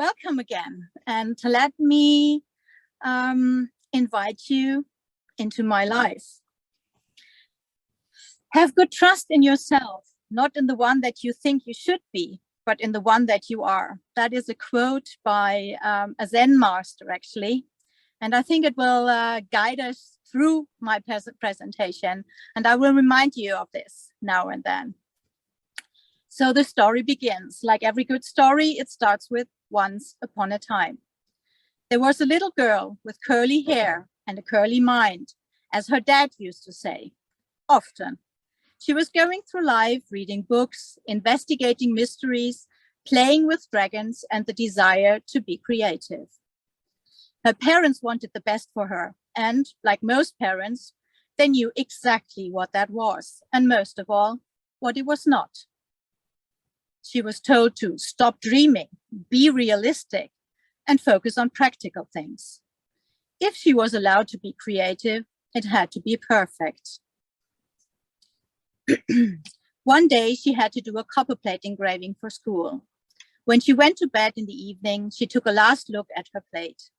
welcome again. And let me invite you into my life. Have good trust in yourself, not in the one that you think you should be, but in the one that you are. That is a quote by a Zen master, actually. And I think it will guide us through my presentation. And I will remind you of this now and then. So the story begins. Like every good story, it starts with once upon a time. There was a little girl with curly hair and a curly mind, as her dad used to say, often. She was going through life, reading books, investigating mysteries, playing with dragons, and the desire to be creative. Her parents wanted the best for her, and like most parents, they knew exactly what that was, and most of all, what it was not. She was told to stop dreaming, be realistic, and focus on practical things. If she was allowed to be creative, it had to be perfect. One day, she had to do a copperplate engraving for school. When she went to bed in the evening, she took a last look at her plate.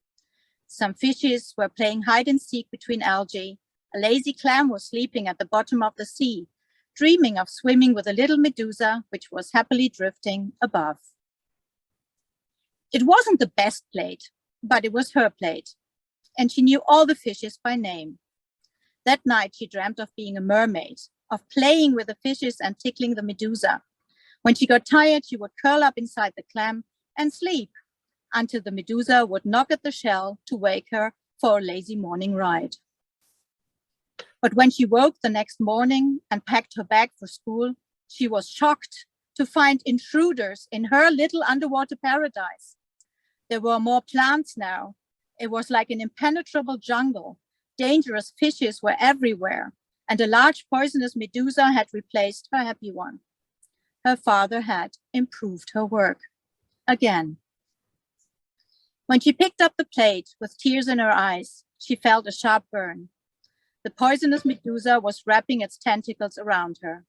Some fishes were playing hide and seek between algae. A lazy clam was sleeping at the bottom of the sea, dreaming of swimming with a little medusa, which was happily drifting above. It wasn't the best plate, but it was her plate, and she knew all the fishes by name. That night, she dreamt of being a mermaid, of playing with the fishes and tickling the medusa. When she got tired, she would curl up inside the clam and sleep until the medusa would knock at the shell to wake her for a lazy morning ride. But when she woke the next morning and packed her bag for school, she was shocked to find intruders in her little underwater paradise. There were more plants now. It was like an impenetrable jungle. Dangerous fishes were everywhere, and a large poisonous medusa had replaced her happy one. Her father had improved her work again. When she picked up the plate with tears in her eyes, she felt a sharp burn. The poisonous medusa was wrapping its tentacles around her.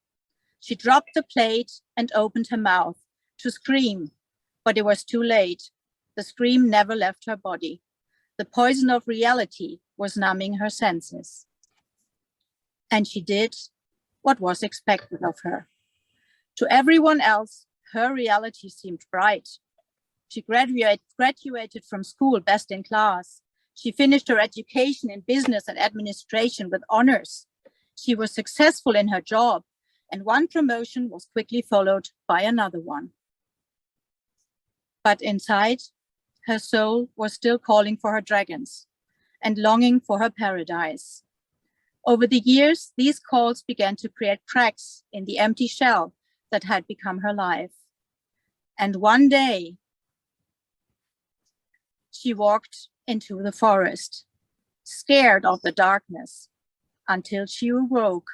She dropped the plate and opened her mouth to scream, but it was too late. The scream never left her body. The poison of reality was numbing her senses. And she did what was expected of her. To everyone else, her reality seemed bright. She graduated from school best in class. She finished her education in business and administration with honors. She was successful in her job, and one promotion was quickly followed by another one. But inside, her soul was still calling for her dragons and longing for her paradise. Over the years, these calls began to create cracks in the empty shell that had become her life. And one day, she walked into the forest, scared of the darkness, until she awoke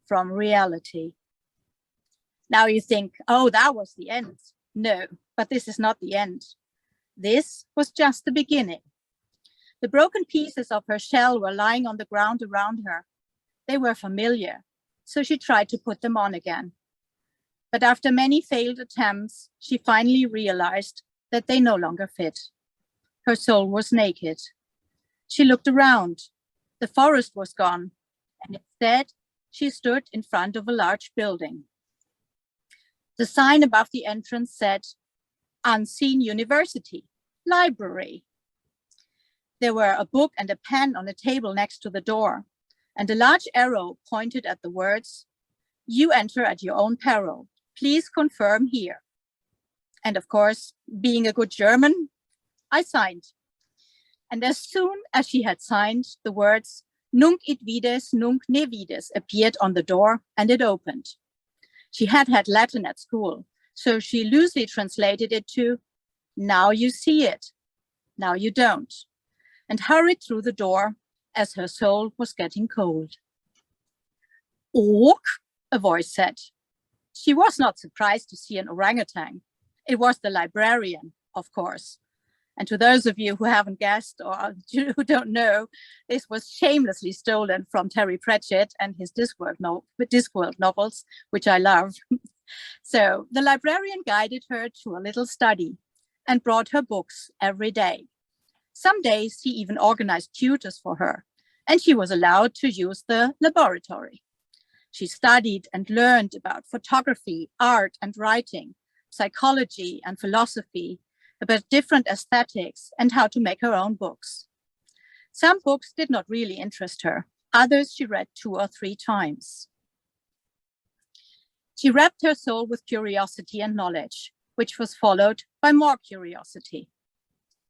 from reality. Now you think, oh, that was the end. No, but this is not the end. This was just the beginning. The broken pieces of her shell were lying on the ground around her. They were familiar, so she tried to put them on again. But after many failed attempts, she finally realized that they no longer fit. Her soul was naked. She looked around. The forest was gone, and instead, she stood in front of a large building. The sign above the entrance said, Unseen University, Library. There were a book and a pen on a table next to the door, and a large arrow pointed at the words, You enter at your own peril. Please confirm here. And of course, being a good German, I signed. And as soon as she had signed, the words, Nunc id vides, nunc ne vides, appeared on the door, and it opened. She had had Latin at school, so she loosely translated it to, Now you see it, now you don't, and hurried through the door as her soul was getting cold. Orc, a voice said. She was not surprised to see an orangutan. It was the librarian, of course. And to those of you who haven't guessed or who don't know, this was shamelessly stolen from Terry Pratchett and his Discworld novels, which I love. So the librarian guided her to a little study. and brought her books every day. Some days he even organized tutors for her, and she was allowed to use the laboratory. She studied and learned about photography, art and writing, psychology and philosophy, about different aesthetics and how to make her own books. Some books did not really interest her. Others she read 2 or 3 times. She wrapped her soul with curiosity and knowledge, which was followed by more curiosity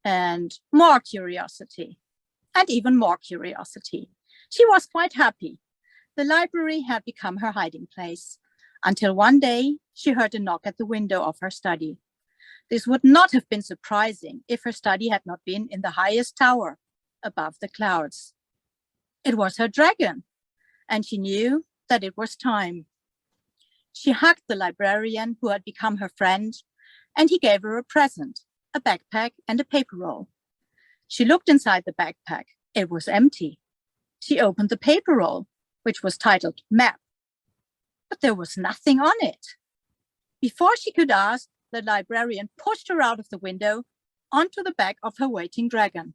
and more curiosity and even more curiosity. She was quite happy. The library had become her hiding place until one day she heard a knock at the window of her study. This would not have been surprising if her study had not been in the highest tower above the clouds. It was her dragon, and she knew that it was time. She hugged the librarian who had become her friend, and he gave her a present, a backpack and a paper roll. She looked inside the backpack. It was empty. She opened the paper roll, which was titled Map, but there was nothing on it. Before she could ask, the librarian pushed her out of the window onto the back of her waiting dragon.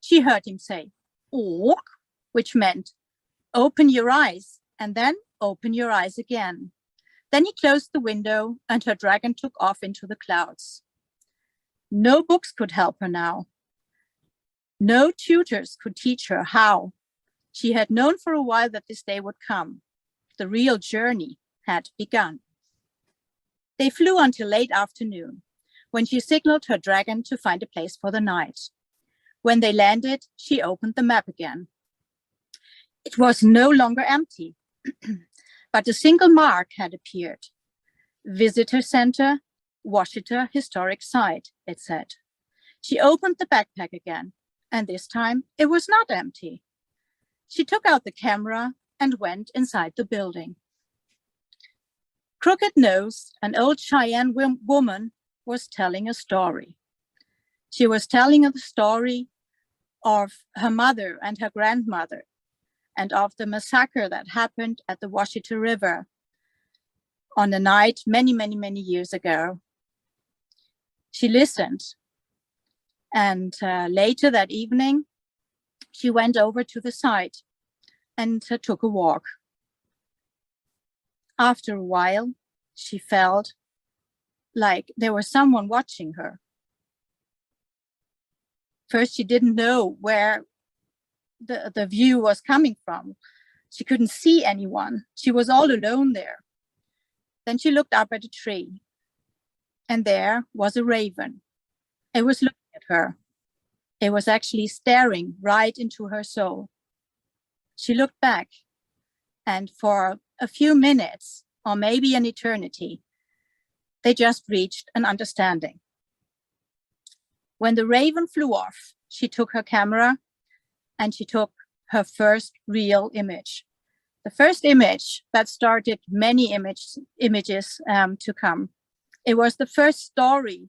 She heard him say, "Ork," which meant open your eyes, and then open your eyes again. Then he closed the window and her dragon took off into the clouds. No books could help her now. No tutors could teach her how. She had known for a while that this day would come. The real journey had begun. They flew until late afternoon, when she signaled her dragon to find a place for the night. When they landed, she opened the map again. It was no longer empty, but a single mark had appeared. Visitor Center, Washita Historic Site, it said. She opened the backpack again, and this time it was not empty. She took out the camera and went inside the building. Crooked Nose, an old Cheyenne woman, was telling a story. She was telling the story of her mother and her grandmother, and of the massacre that happened at the Washita River on a night many, many, many years ago. She listened, and later that evening, she went over to the site and took a walk. After a while, she felt like there was someone watching her. First, she didn't know where the view was coming from. She couldn't see anyone. She was all alone there. Then she looked up at a tree, and there was a raven. It was looking at her. It was actually staring right into her soul. She looked back, and for a few minutes, or maybe an eternity, they just reached an understanding. When the raven flew off, she took her camera and she took her first real image. The first image that started many images to come. It was the first story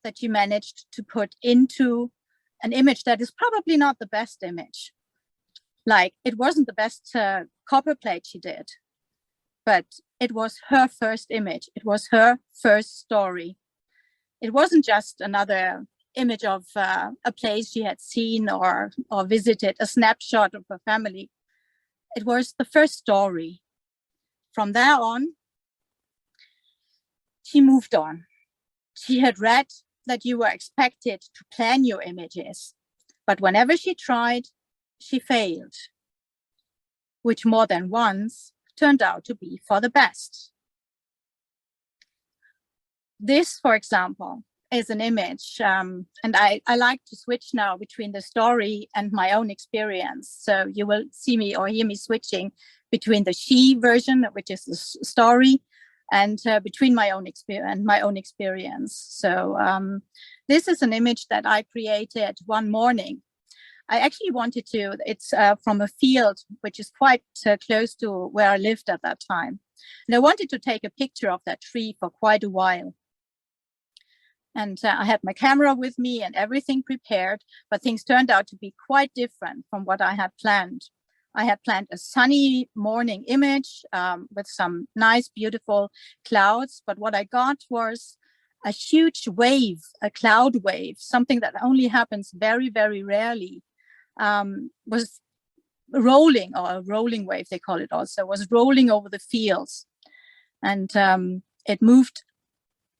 that you managed to put into an image that is probably not the best image. Like, it wasn't the best copper plate she did, but it was her first image. It was her first story. It wasn't just another image of a place she had seen or visited, a snapshot of her family. It was the first story. From there on, she moved on. She had read that you were expected to plan your images, but whenever she tried, she failed, which more than once turned out to be for the best. This, for example, is an image, and I like to switch now between the story and my own experience. So you will see me or hear me switching between the she version, which is the story, and between my own experience. So this is an image that I created one morning. I actually wanted to, it's from a field which is quite close to where I lived at that time. And I wanted to take a picture of that tree for quite a while. And I had my camera with me and everything prepared, but things turned out to be quite different from what I had planned. I had planned a sunny morning image with some nice, beautiful clouds, but what I got was a huge wave, a cloud wave, something that only happens very, very rarely, was rolling, or a rolling wave, they call it also, was rolling over the fields. And it moved.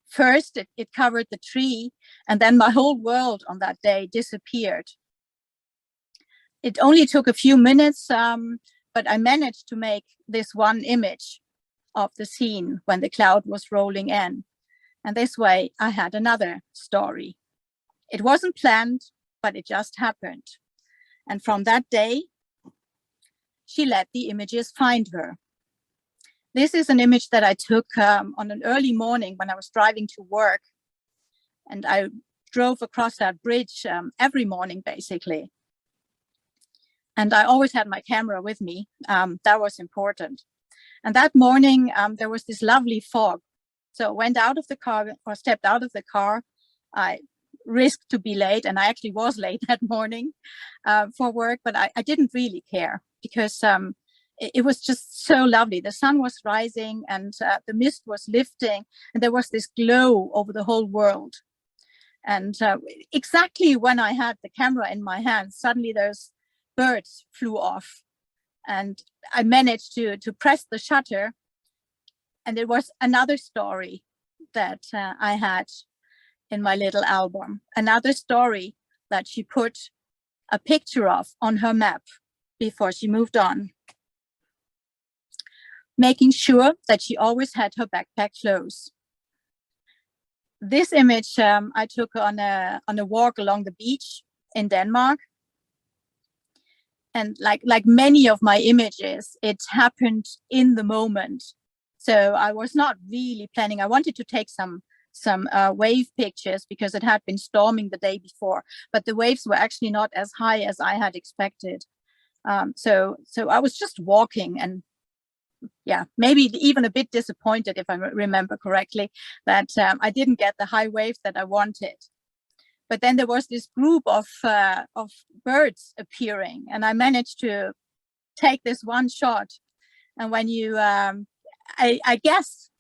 First, it covered the tree, and then my whole world on that day disappeared. It only took a few minutes, but I managed to make this one image of the scene when the cloud was rolling in. And this way I had another story. It wasn't planned, but it just happened. And from that day, she let the images find her. This is an image that I took on an early morning when I was driving to work. And I drove across that bridge every morning, basically. And I always had my camera with me. That was important. And that morning, there was this lovely fog. So I went out of the car, or stepped out of the car. I risked to be late, and I actually was late that morning for work, but I didn't really care, because it was just so lovely. The sun was rising, and the mist was lifting, and there was this glow over the whole world. And exactly when I had the camera in my hand, suddenly those birds flew off, and I managed to press the shutter. And it was another story that I had in my little album, another story that she put a picture of on her map before she moved on, making sure that she always had her backpack close. This image I took on a walk along the beach in Denmark. And like many of my images, it happened in the moment. So I was not really planning. I wanted to take some wave pictures because it had been storming the day before, but the waves were actually not as high as I had expected. So I was just walking, and yeah, maybe even a bit disappointed, if I remember correctly, that I didn't get the high waves that I wanted. But then there was this group of birds appearing, and I managed to take this one shot. And when you, I guess,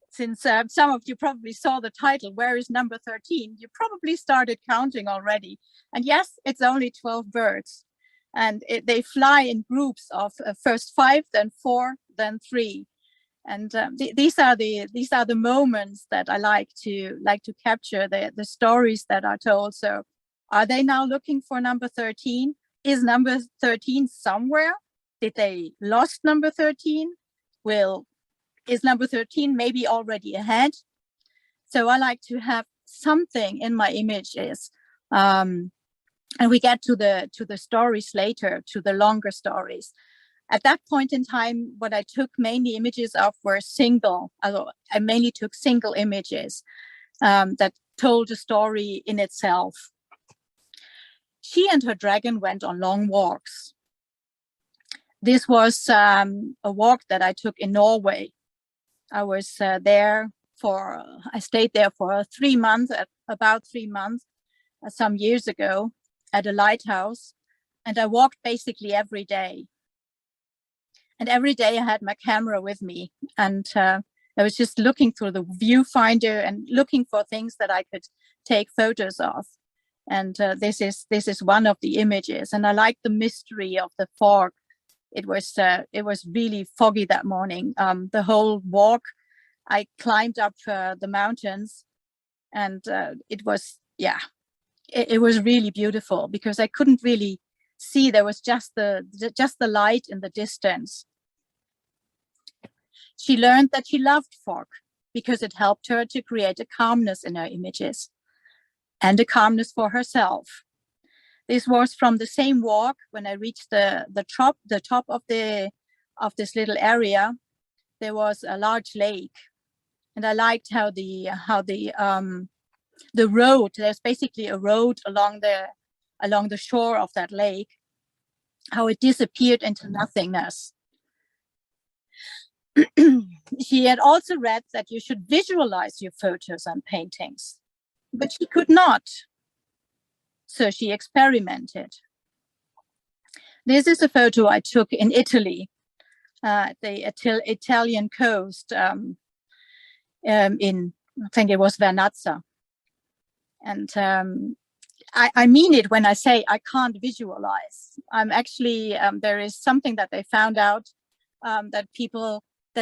since some of you probably saw the title, Where is Number 13? You probably started counting already. And yes, it's only 12 birds. And they fly in groups of first 5, then 4, then 3. And these are the moments that I like to capture, the stories that are told. So are they now looking for number 13? Is number 13 somewhere? Did they lost number 13? Is number 13 maybe already ahead? So I like to have something in my images. And we get to the stories later, to the longer stories. At that point in time, what I took mainly images of were single. I mainly took single images that told a story in itself. She and her dragon went on long walks. This was a walk that I took in Norway. I was I stayed there for 3 months, about 3 months, some years ago at a lighthouse. And I walked basically every day. And every day I had my camera with me, and I was just looking through the viewfinder and looking for things that I could take photos of. And this is one of the images. And I like the mystery of the fog. It was really foggy that morning. The whole walk, I climbed up the mountains, and it was really beautiful because I couldn't really see. There was just the light in the distance. She learned that she loved fog because it helped her to create a calmness in her images and a calmness for herself. This was from the same walk. When I reached the top of this little area, there was a large lake, and I liked how the road. There's basically a road along the shore of that lake. How it disappeared into nothingness. She had also read that you should visualize your photos and paintings, but she could not. So she experimented. This is a photo I took in Italy, the Italian coast, in I think it was Vernazza. And I mean it when I say I can't visualize. I'm actually, there is something that they found out, that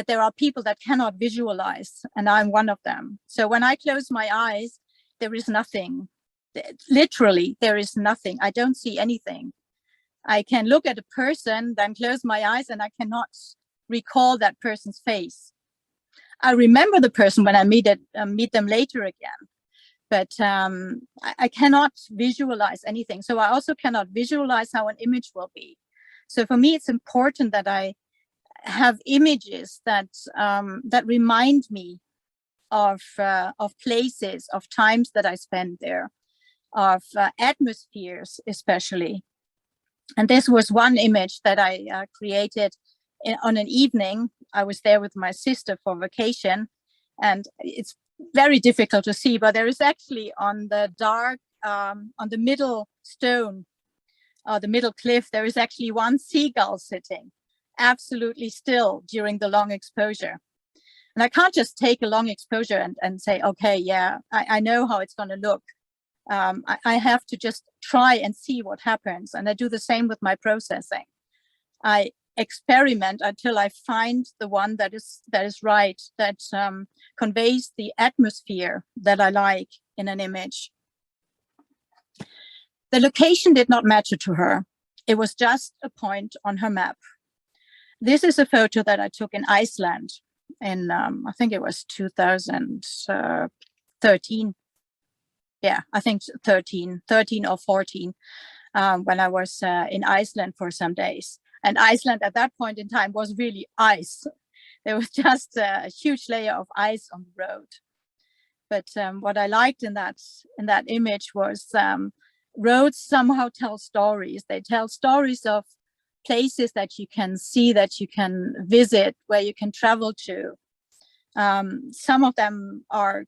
there are people that cannot visualize, and I'm one of them. So when I close my eyes, there is nothing. Literally, there is nothing. I don't see anything. I can look at a person, then close my eyes, and I cannot recall that person's face. I remember the person when I meet them later again, but I cannot visualize anything. So I also cannot visualize how an image will be. So for me, it's important that I have images that remind me of places, of times that I spent there, of atmospheres especially. And this was one image that I created on an evening. I was there with my sister for vacation, and it's very difficult to see, but there is actually on the dark, on the middle stone, the middle cliff, there is actually one seagull sitting absolutely still during the long exposure. And I can't just take a long exposure and say, okay, yeah, I know how it's going to look. I have to just try and see what happens. And I do the same with my processing. I experiment until I find the one that is right, that conveys the atmosphere that I like in an image. The location did not matter to her. It was just a point on her map. This is a photo that I took in Iceland in, I think it was 2013. Yeah, I think 13 or 14, when I was in Iceland for some days. And Iceland at that point in time was really ice. There was just a huge layer of ice on the road. But what I liked in that image was roads somehow tell stories. They tell stories of places that you can see, that you can visit, where you can travel to. Some of them are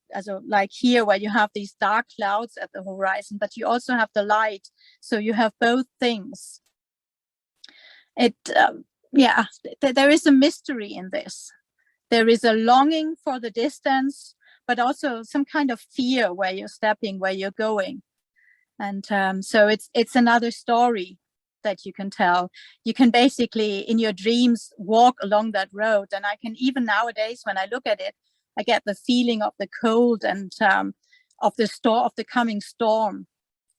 like here, where you have these dark clouds at the horizon, but you also have the light. So you have both things. There is a mystery in this. There is a longing for the distance, but also some kind of fear where you're stepping, where you're going. And so it's another story that you can tell. You can basically, in your dreams, walk along that road. And I can, even nowadays, when I look at it, I get the feeling of the cold and of the coming storm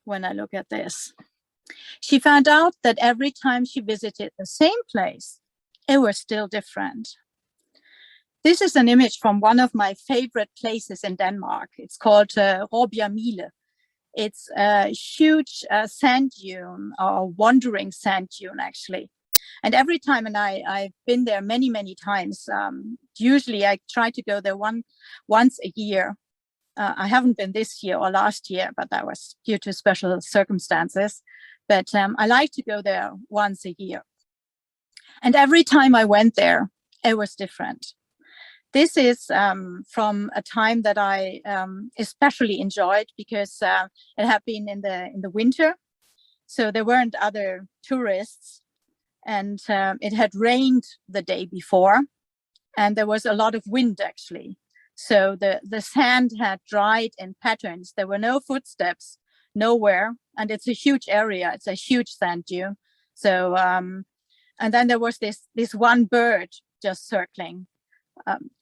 when I look at this. She found out that every time she visited the same place, it was still different. This is an image from one of my favorite places in Denmark. It's called Råbjerg. It's a huge sand dune, or wandering sand dune, actually. And every time, and I've been there many, many times, usually I try to go there once a year. I haven't been this year or last year, but that was due to special circumstances. But I like to go there once a year. And every time I went there, it was different. This is from a time that I especially enjoyed, because it had been in the winter, so there weren't other tourists, and it had rained the day before, and there was a lot of wind actually. So the sand had dried in patterns. There were no footsteps, nowhere, and it's a huge area. It's a huge sand dune. So and then there was this one bird just circling.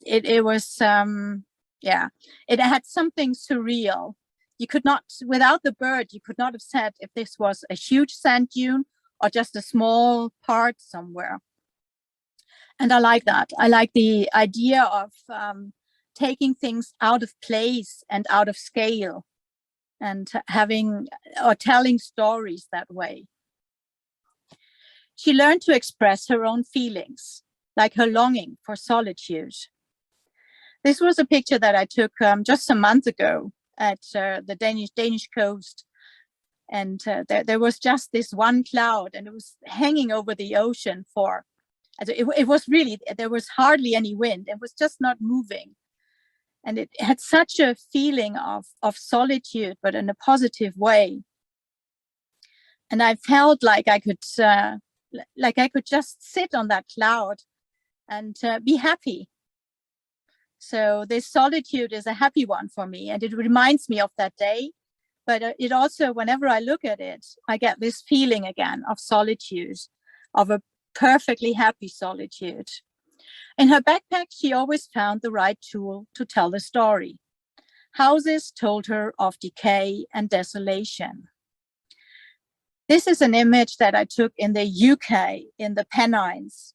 It was it had something surreal. You could not, without the bird, you could not have said if this was a huge sand dune or just a small part somewhere. And I like that. I like the idea of taking things out of place and out of scale, and having or telling stories that way. She learned to express her own feelings, like her longing for solitude. This was a picture that I took just a month ago at the Danish coast. And there was just this one cloud, and it was hanging over the ocean for, it was really, there was hardly any wind. It was just not moving. And it had such a feeling of solitude, but in a positive way. And I felt like I could just sit on that cloud and be happy. So this solitude is a happy one for me, and it reminds me of that day. But it also, whenever I look at it, I get this feeling again of solitude, of a perfectly happy solitude. In her backpack, she always found the right tool to tell the story. Houses told her of decay and desolation. This is an image that I took in the UK, in the Pennines.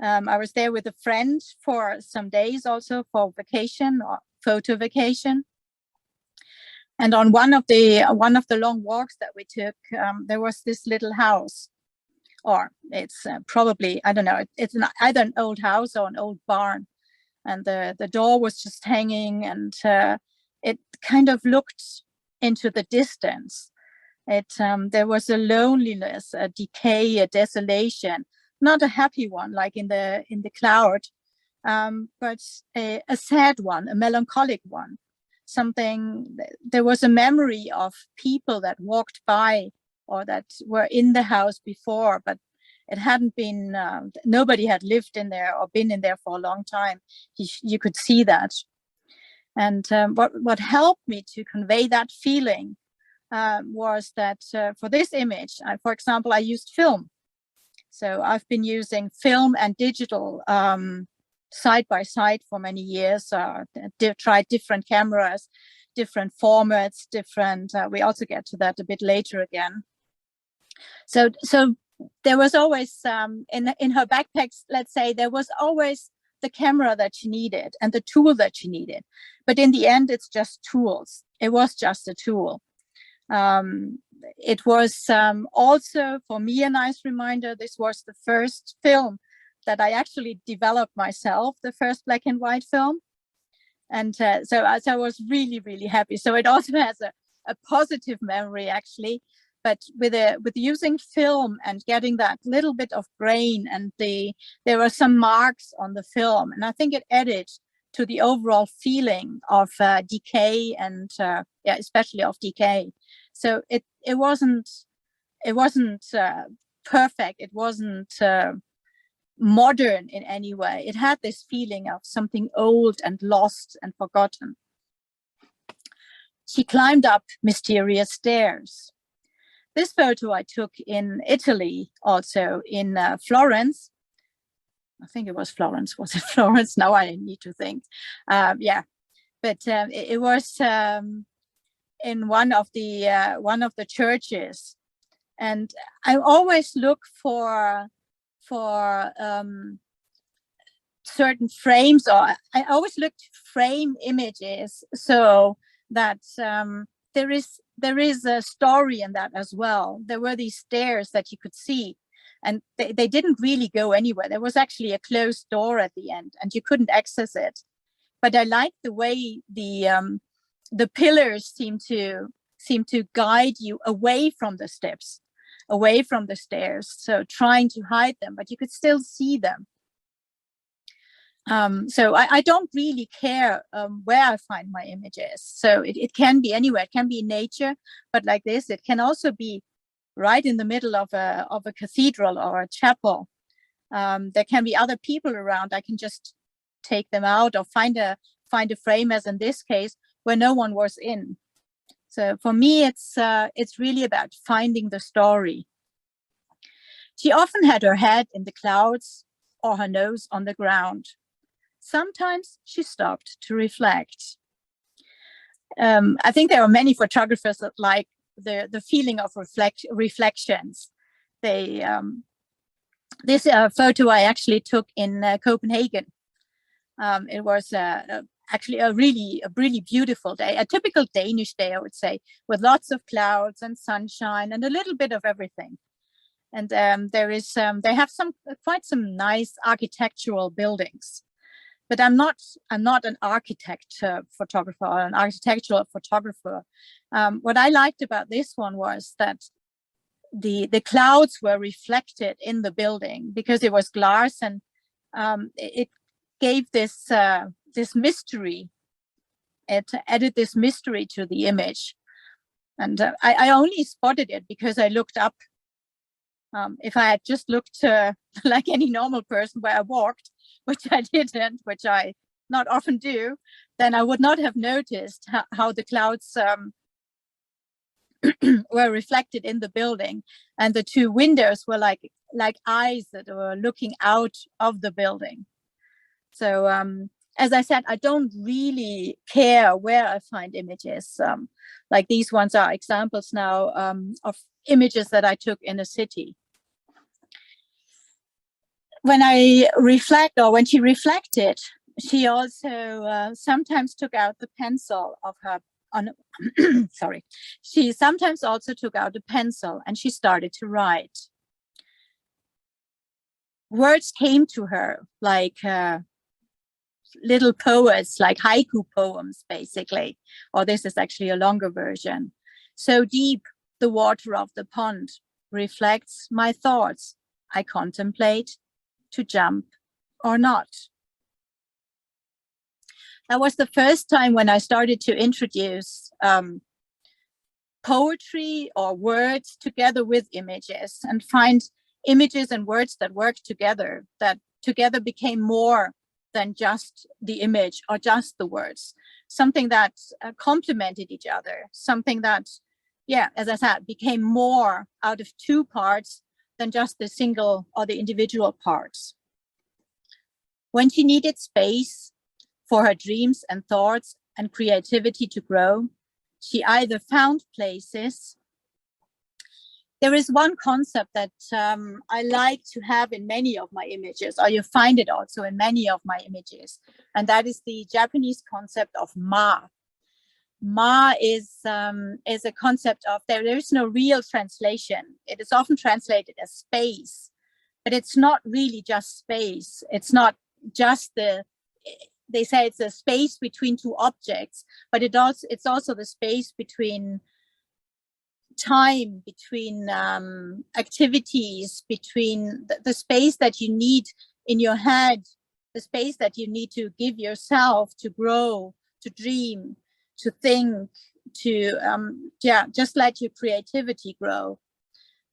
I was there with a friend for some days, also for vacation or photo vacation. And on one of the long walks that we took, there was this little house, or it's probably, I don't know, it's either an old house or an old barn. And the door was just hanging, and it kind of looked into the distance. There was a loneliness, a decay, a desolation, not a happy one like in the cloud, but a sad one, a melancholic one. There was a memory of people that walked by or that were in the house before, but it hadn't been, nobody had lived in there or been in there for a long time. You could see that. And what helped me to convey that feeling was that for this image, for example, I used film. So I've been using film and digital side by side for many years. Tried different cameras, different formats, we also get to that a bit later again. So there was always in her backpacks, let's say, there was always the camera that she needed and the tool that she needed. But in the end, it's just tools. It was just a tool. It was also for me a nice reminder. This was the first film that I actually developed myself, the first black and white film. And so I was really, really happy. So it also has a positive memory, actually. But with using film and getting that little bit of grain, and there were some marks on the film, and I think it added to the overall feeling of decay and especially of decay. So it wasn't perfect. It wasn't modern in any way. It had this feeling of something old and lost and forgotten. She climbed up mysterious stairs. This photo I took in Italy, also in Florence. I think it was Florence. Was it Florence? Now I need to think. But it was in one of the churches, and I always look for certain frames, or I always looked frame images so that there is a story in that as well. There were these stairs that you could see, and they didn't really go anywhere. There was actually a closed door at the end, and you couldn't access it. But I liked the way the pillars seem to guide you away from the steps, away from the stairs. So trying to hide them, but you could still see them. So I don't really care where I find my images. So it can be anywhere. It can be in nature, but like this, it can also be right in the middle of a cathedral or a chapel. There can be other people around. I can just take them out or find a frame, as in this case, where no one was in. So for me, it's really about finding the story. She often had her head in the clouds or her nose on the ground. Sometimes she stopped to reflect. I think there are many photographers that like the feeling of reflections. This photo I actually took in Copenhagen. It was actually a really beautiful day, a typical Danish day, I would say, with lots of clouds and sunshine and a little bit of everything. And they have quite some nice architectural buildings. But I'm not an architect photographer or an architectural photographer. What I liked about this one was that the clouds were reflected in the building because it was glass, and it gave this mystery. It added this mystery to the image, and I only spotted it because I looked up. If I had just looked like any normal person where I walked, which I didn't, which I not often do, then I would not have noticed how the clouds were reflected in the building, and the two windows were like eyes that were looking out of the building. So as I said, I don't really care where I find images. Like these ones are examples now of images that I took in a city. When I reflect, or when she reflected, she also sometimes took out the pencil of her sorry. She sometimes also took out a pencil and she started to write. Words came to her like little poets, like haiku poems, basically. Or this is actually a longer version. So deep the water of the pond reflects my thoughts. I contemplate to jump or not. That was the first time when I started to introduce poetry or words together with images, and find images and words that work together, that together became more than just the image or just the words, something that complemented each other, something that, yeah, as I said, became more out of two parts than just the single or the individual parts. When she needed space for her dreams and thoughts and creativity to grow, she either found places. There is one concept that I like to have in many of my images, or you find it also in many of my images, and that is the Japanese concept of ma. Ma is a concept of, there is no real translation. It is often translated as space, but it's not really just space. It's not just they say it's a space between two objects, but it's also the space between time, between activities, between the space that you need in your head, the space that you need to give yourself to grow, to dream, to think, to just let your creativity grow.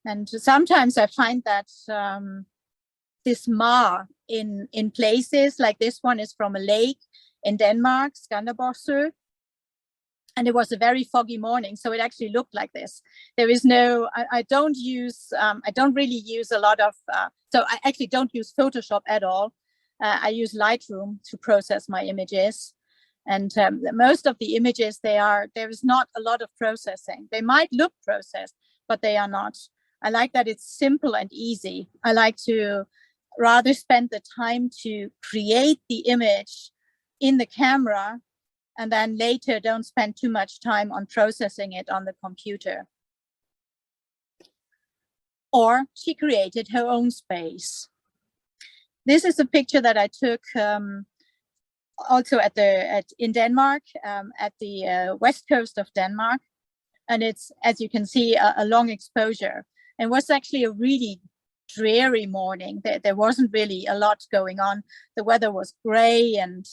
And sometimes I find that this ma in places like this one is from a lake in Denmark, Skanderborgsø. And it was a very foggy morning, so it actually looked like this. There is no, I don't really use a lot of, so I actually don't use Photoshop at all. I use Lightroom to process my images. And most of the images, there is not a lot of processing. They might look processed, but they are not. I like that it's simple and easy. I like to rather spend the time to create the image in the camera, and then later don't spend too much time on processing it on the computer. Or she created her own space. This is a picture that I took also in Denmark, at the west coast of Denmark. And it's, as you can see, a long exposure. It was actually a really dreary morning. There wasn't really a lot going on. The weather was gray, and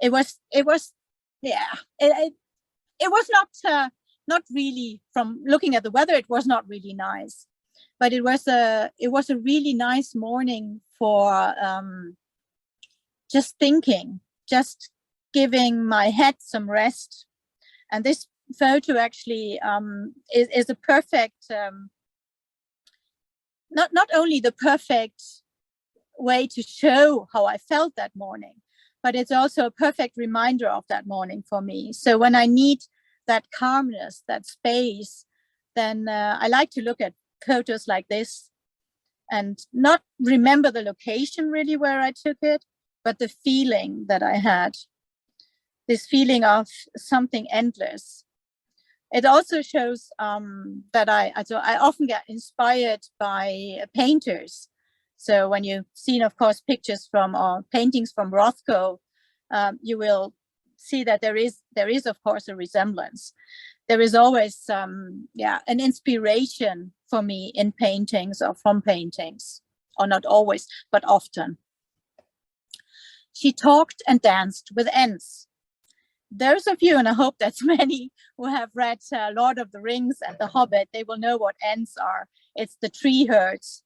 it was not really, from looking at the weather, it was not really nice, but it was a really nice morning for just thinking, just giving my head some rest. And this photo actually is a perfect, not only the perfect way to show how I felt that morning, but it's also a perfect reminder of that morning for me. So when I need that calmness, that space, then I like to look at photos like this and not remember the location really where I took it, but the feeling that I had, this feeling of something endless. It also shows that I often get inspired by painters. So when you've seen, of course, pictures from or paintings from Rothko, you will see that there is, of course, a resemblance. There is always an inspiration for me in paintings or from paintings, or not always, but often. She talked and danced with ants. Those of you, and I hope that's many, who have read Lord of the Rings and The Hobbit, they will know what ants are. It's the tree herds.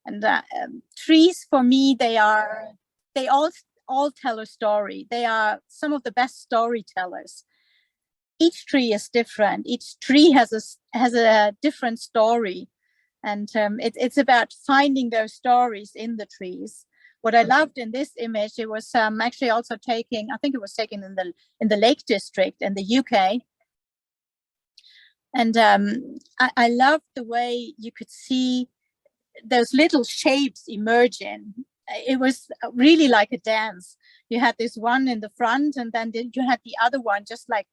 And trees, for me, they all all tell a story. They are some of the best storytellers. Each tree is different. Each tree has a different story. And it's about finding those stories in the trees. What I loved in this image, it was actually also taken, I think it was taken in the Lake District in the UK. And I loved the way you could see those little shapes emerging. It was really like a dance. You had this one in the front, and then you had the other one just like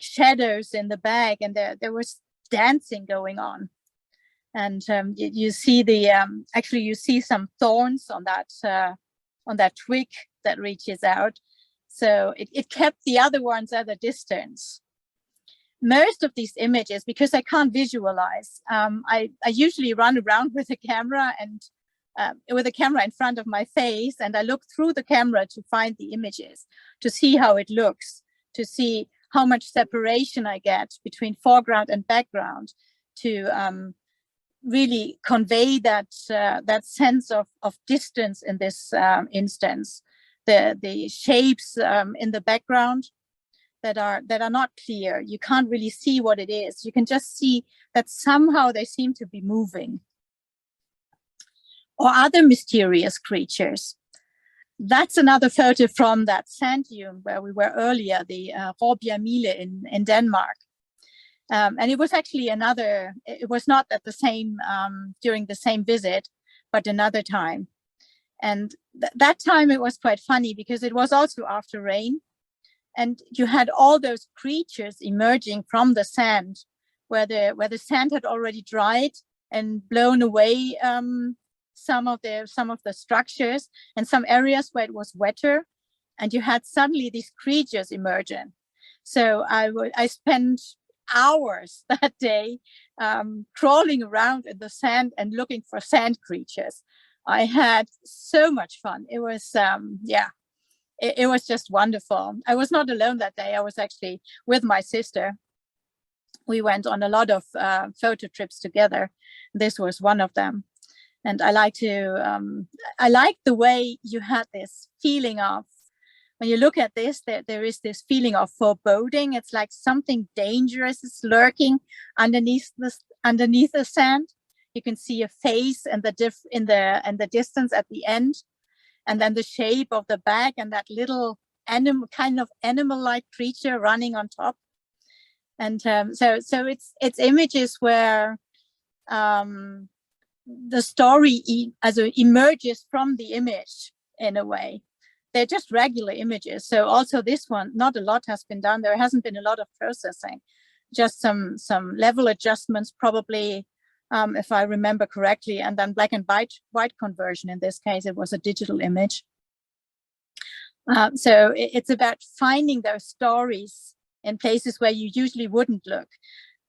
shadows in the back, and there was dancing going on. And you see actually you see some thorns on that twig that reaches out. So it kept the other ones at a distance. Most of these images, because I can't visualize, I usually run around with a camera and with a camera in front of my face, and I look through the camera to find the images, to see how it looks, to see how much separation I get between foreground and background, to really convey that sense of distance in this instance. The shapes in the background that are not clear. You can't really see what it is. You can just see that somehow they seem to be moving. Or other mysterious creatures. That's another photo from that sand dune where we were earlier, the Råbjergmile in Denmark. And it was actually it was not at the same, during the same visit, but another time. And that time it was quite funny because it was also after rain. And you had all those creatures emerging from the sand where the sand had already dried and blown away some of the structures, and some areas where it was wetter, and you had suddenly these creatures emerging. So I spent hours that day crawling around in the sand and looking for sand creatures. I had so much fun. It was it was just wonderful. I was not alone that day. I was actually with my sister. We went on a lot of photo trips together. This was one of them. And I like the way you had this feeling of, when you look at this, there is this feeling of foreboding. It's like something dangerous is lurking underneath the sand. You can see a face and in the distance at the end, and then the shape of the back and that little animal-like creature running on top. And so it's images where the story emerges from the image in a way. They're just regular images. So also this one, not a lot has been done. There hasn't been a lot of processing, just some level adjustments probably, if I remember correctly, and then black and white conversion. In this case, it was a digital image. So it's about finding those stories in places where you usually wouldn't look.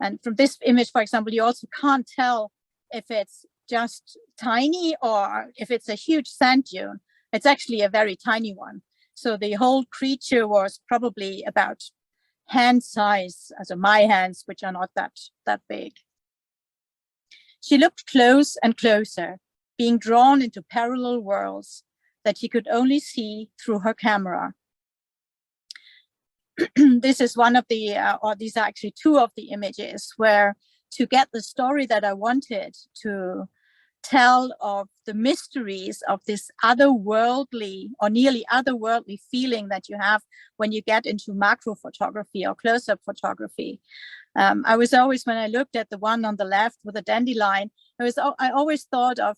And from this image, for example, you also can't tell if it's just tiny or if it's a huge sand dune. It's actually a very tiny one. So the whole creature was probably about hand size, as my hands, which are not that big. She looked close and closer, being drawn into parallel worlds that she could only see through her camera. This is one of the, or these are actually two of the images where, to get the story that I wanted to tell of the mysteries of this otherworldly or nearly otherworldly feeling that you have when you get into macro photography or close-up photography. I was always, when I looked at the one on the left with the dandelion, I always thought of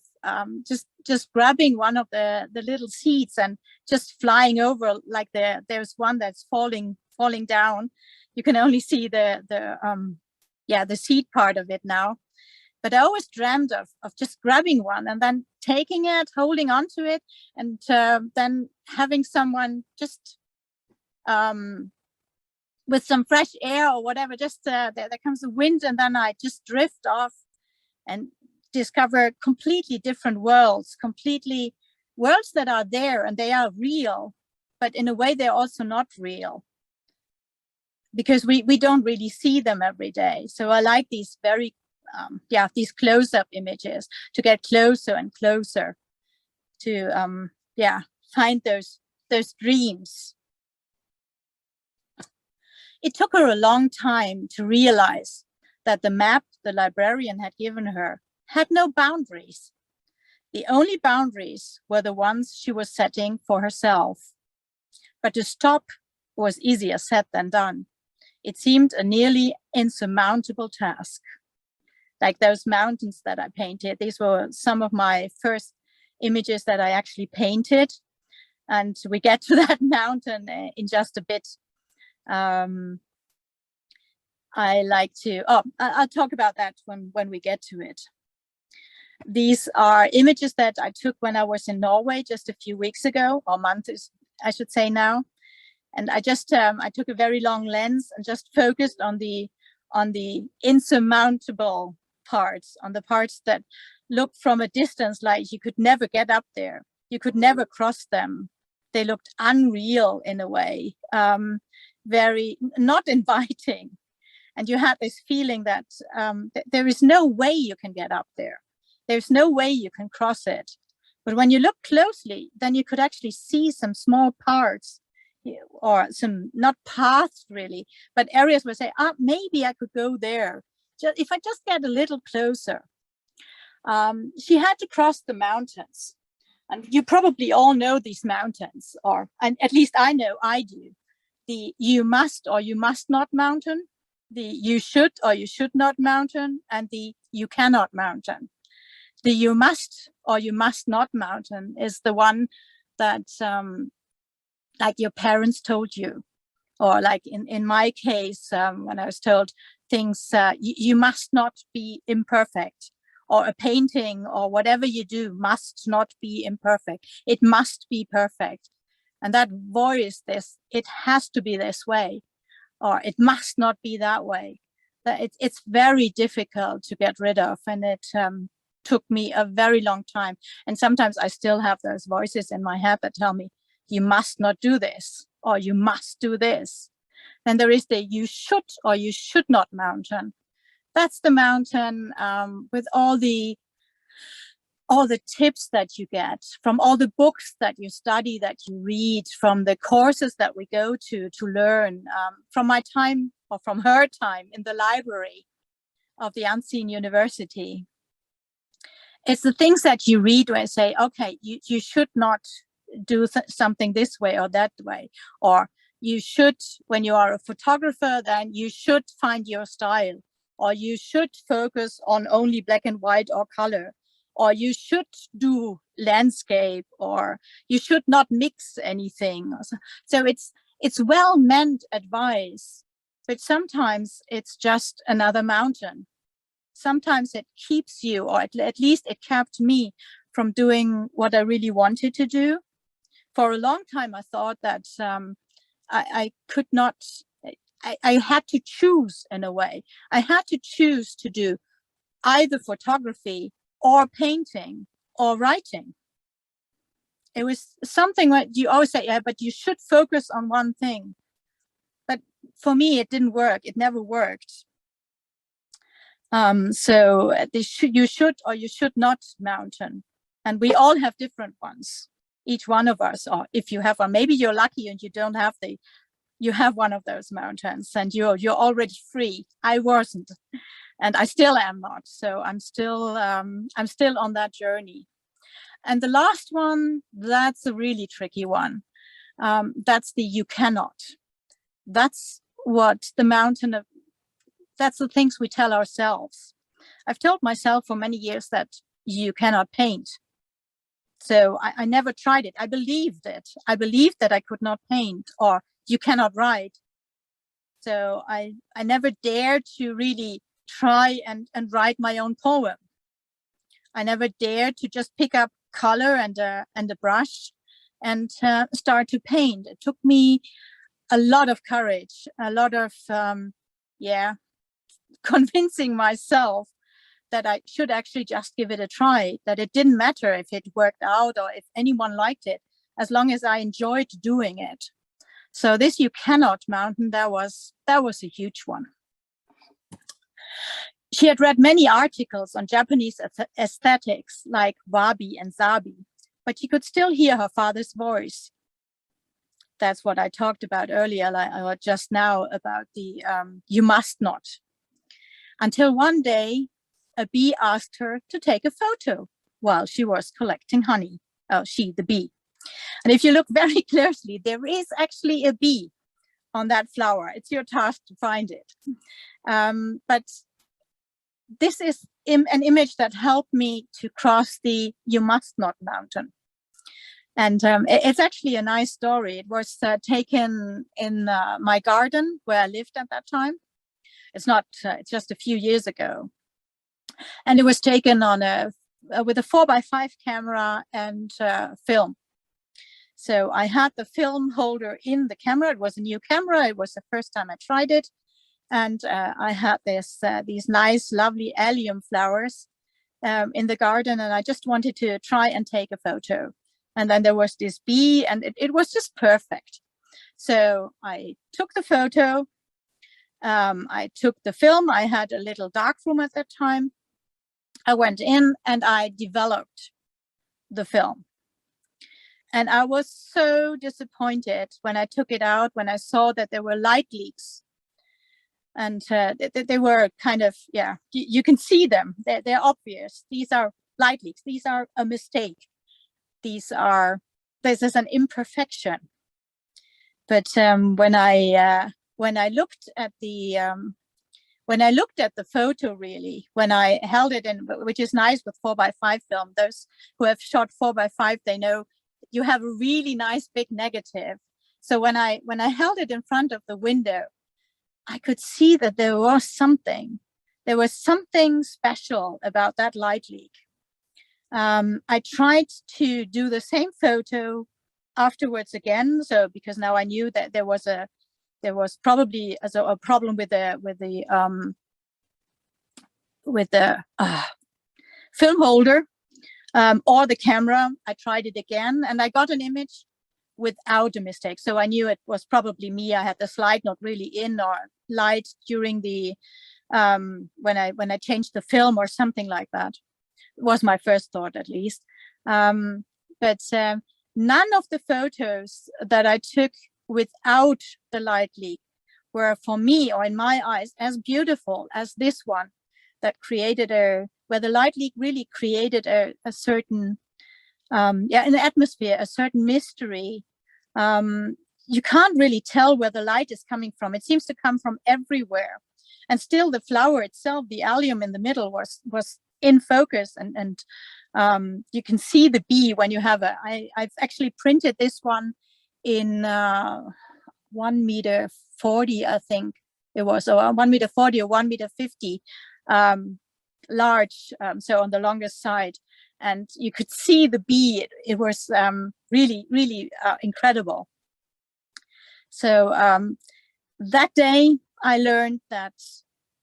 just grabbing one of the little seeds and just flying over, like there's one that's falling down. You can only see the seed part of it now. But I always dreamed of just grabbing one and then taking it, holding on to it, and then having someone just with some fresh air or whatever, just there comes the wind, and then I just drift off and discover completely different worlds, worlds that are there and they are real, but in a way they're also not real, because we don't really see them every day. So I like these very these close-up images, to get closer and closer to find those those dreams. It took her a long time to realize that the map the librarian had given her had no boundaries. The only boundaries were the ones she was setting for herself. But to stop was easier said than done. It seemed a nearly insurmountable task. Like those mountains that I painted, these were some of my first images that I actually painted. And we get to that mountain in just a bit. I like to, I'll talk about that when we get to it. These are images that I took when I was in Norway just a few weeks ago, or months, I should say now. And I just, I took a very long lens and just focused on the insurmountable parts, on the parts that looked from a distance like you could never get up there. You could never cross them. They looked unreal in a way, very not inviting. And you had this feeling that there is no way you can get up there. There's no way you can cross it. But when you look closely, then you could actually see some small parts, or some, not paths really, but areas where say, maybe I could go there. If I just get a little closer. She had to cross the mountains. And you probably all know these mountains, and at least I know I do. The you must or you must not mountain, the you should or you should not mountain, and the you cannot mountain. The you must or you must not mountain is the one that like your parents told you, or like in my case, when I was told things, you must not be imperfect, or a painting or whatever you do must not be imperfect. It must be perfect. And that voice, it has to be this way, or it must not be that way. It's very difficult to get rid of. And it took me a very long time. And sometimes I still have those voices in my head that tell me, you must not do this, or you must do this. Then there is the you should or you should not mountain. That's the mountain with all the tips that you get from all the books that you study, that you read, from the courses that we go to learn, from my time or from her time in the library of the Unseen University. It's the things that you read where I say, okay, you should not do something this way or that way, or you should, when you are a photographer, then you should find your style, or you should focus on only black and white or color, or you should do landscape, or you should not mix anything. So it's well-meant advice, but sometimes it's just another mountain. Sometimes it keeps you, or at least it kept me from doing what I really wanted to do. For a long time, I thought that I could not, I had to choose in a way. I had to choose to do either photography or painting or writing. It was something that you always say, yeah, but you should focus on one thing. But for me, it didn't work. It never worked. So you should or you should not mountain. And we all have different ones. Each one of us, or if you have one, maybe you're lucky and you don't have you have one of those mountains and you're already free. I wasn't, and I still am not. So I'm still on that journey. And the last one, that's a really tricky one. That's the you cannot. That's what the mountain of, that's the things we tell ourselves. I've told myself for many years that you cannot paint. So I never tried it. I believed it. I believed that I could not paint, or you cannot write. So I never dared to really try and write my own poem. I never dared to just pick up color and a brush and start to paint. It took me a lot of courage, a lot of, convincing myself that I should actually just give it a try, that it didn't matter if it worked out or if anyone liked it, as long as I enjoyed doing it. So this you cannot mountain, that was a huge one. She had read many articles on Japanese aesthetics like wabi and zabi, but she could still hear her father's voice. that's what I talked about earlier, or just now, about the you must not. Until one day, a bee asked her to take a photo while she was collecting honey. Oh, she, the bee. And if you look very closely, there is actually a bee on that flower. It's your task to find it. But this is an image that helped me to cross the you must not mountain. And it's actually a nice story. It was taken in my garden where I lived at that time. It's not, it's just a few years ago. And it was taken on with a 4x5 camera and film. So I had the film holder in the camera. It was a new camera. It was the first time I tried it. And I had these nice, lovely allium flowers in the garden. And I just wanted to try and take a photo. And then there was this bee, and it was just perfect. So I took the photo. I took the film. I had a little dark room at that time. I went in and I developed the film. And I was so disappointed when I took it out, when I saw that there were light leaks. And they were kind of, yeah, you can see them. They're obvious. These are light leaks. These are a mistake. This is an imperfection. But when I looked at the photo, really, when I held it in, which is nice with 4x5 film, those who have shot 4x5, they know you have a really nice big negative. So when I held it in front of the window, I could see that there was something special about that light leak. I tried to do the same photo afterwards again. So because now I knew that there was probably a problem with the film holder or the camera. I tried it again and I got an image without a mistake. So I knew it was probably me. I had the slide not really in or light during the when I changed the film or something like that. It was my first thought, at least. But none of the photos that I took without the light leak were, for me, or in my eyes, as beautiful as this one that where the light leak really created a certain an atmosphere, a certain mystery. You can't really tell where the light is coming from. It seems to come from everywhere. And still the flower itself, the allium in the middle, was in focus, and you can see the bee when you have I've actually printed this one in 1 meter 40, I think it was, or 1 meter 40 or 1 meter 50, large, so on the longest side. And you could see the bee. It was really, really incredible. So that day I learned that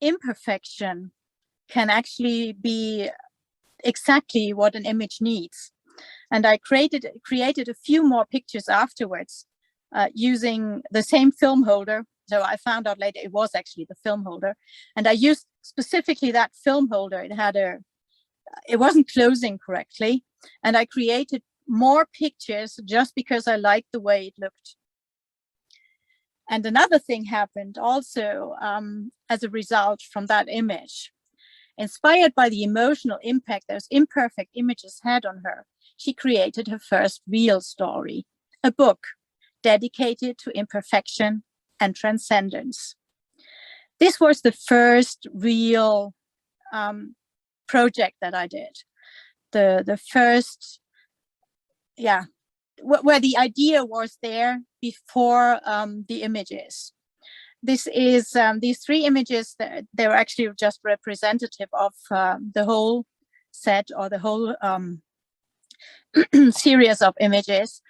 imperfection can actually be exactly what an image needs. And I created a few more pictures afterwards using the same film holder. So I found out later it was actually the film holder. And I used specifically that film holder. It wasn't closing correctly. And I created more pictures just because I liked the way it looked. And another thing happened also as a result from that image. Inspired by the emotional impact those imperfect images had on her, she created her first real story, a book dedicated to imperfection and transcendence. This was the first real project that I did. The first, where the idea was there before the images. This is these 3 images. They were actually just representative of the whole set, or the whole series of images.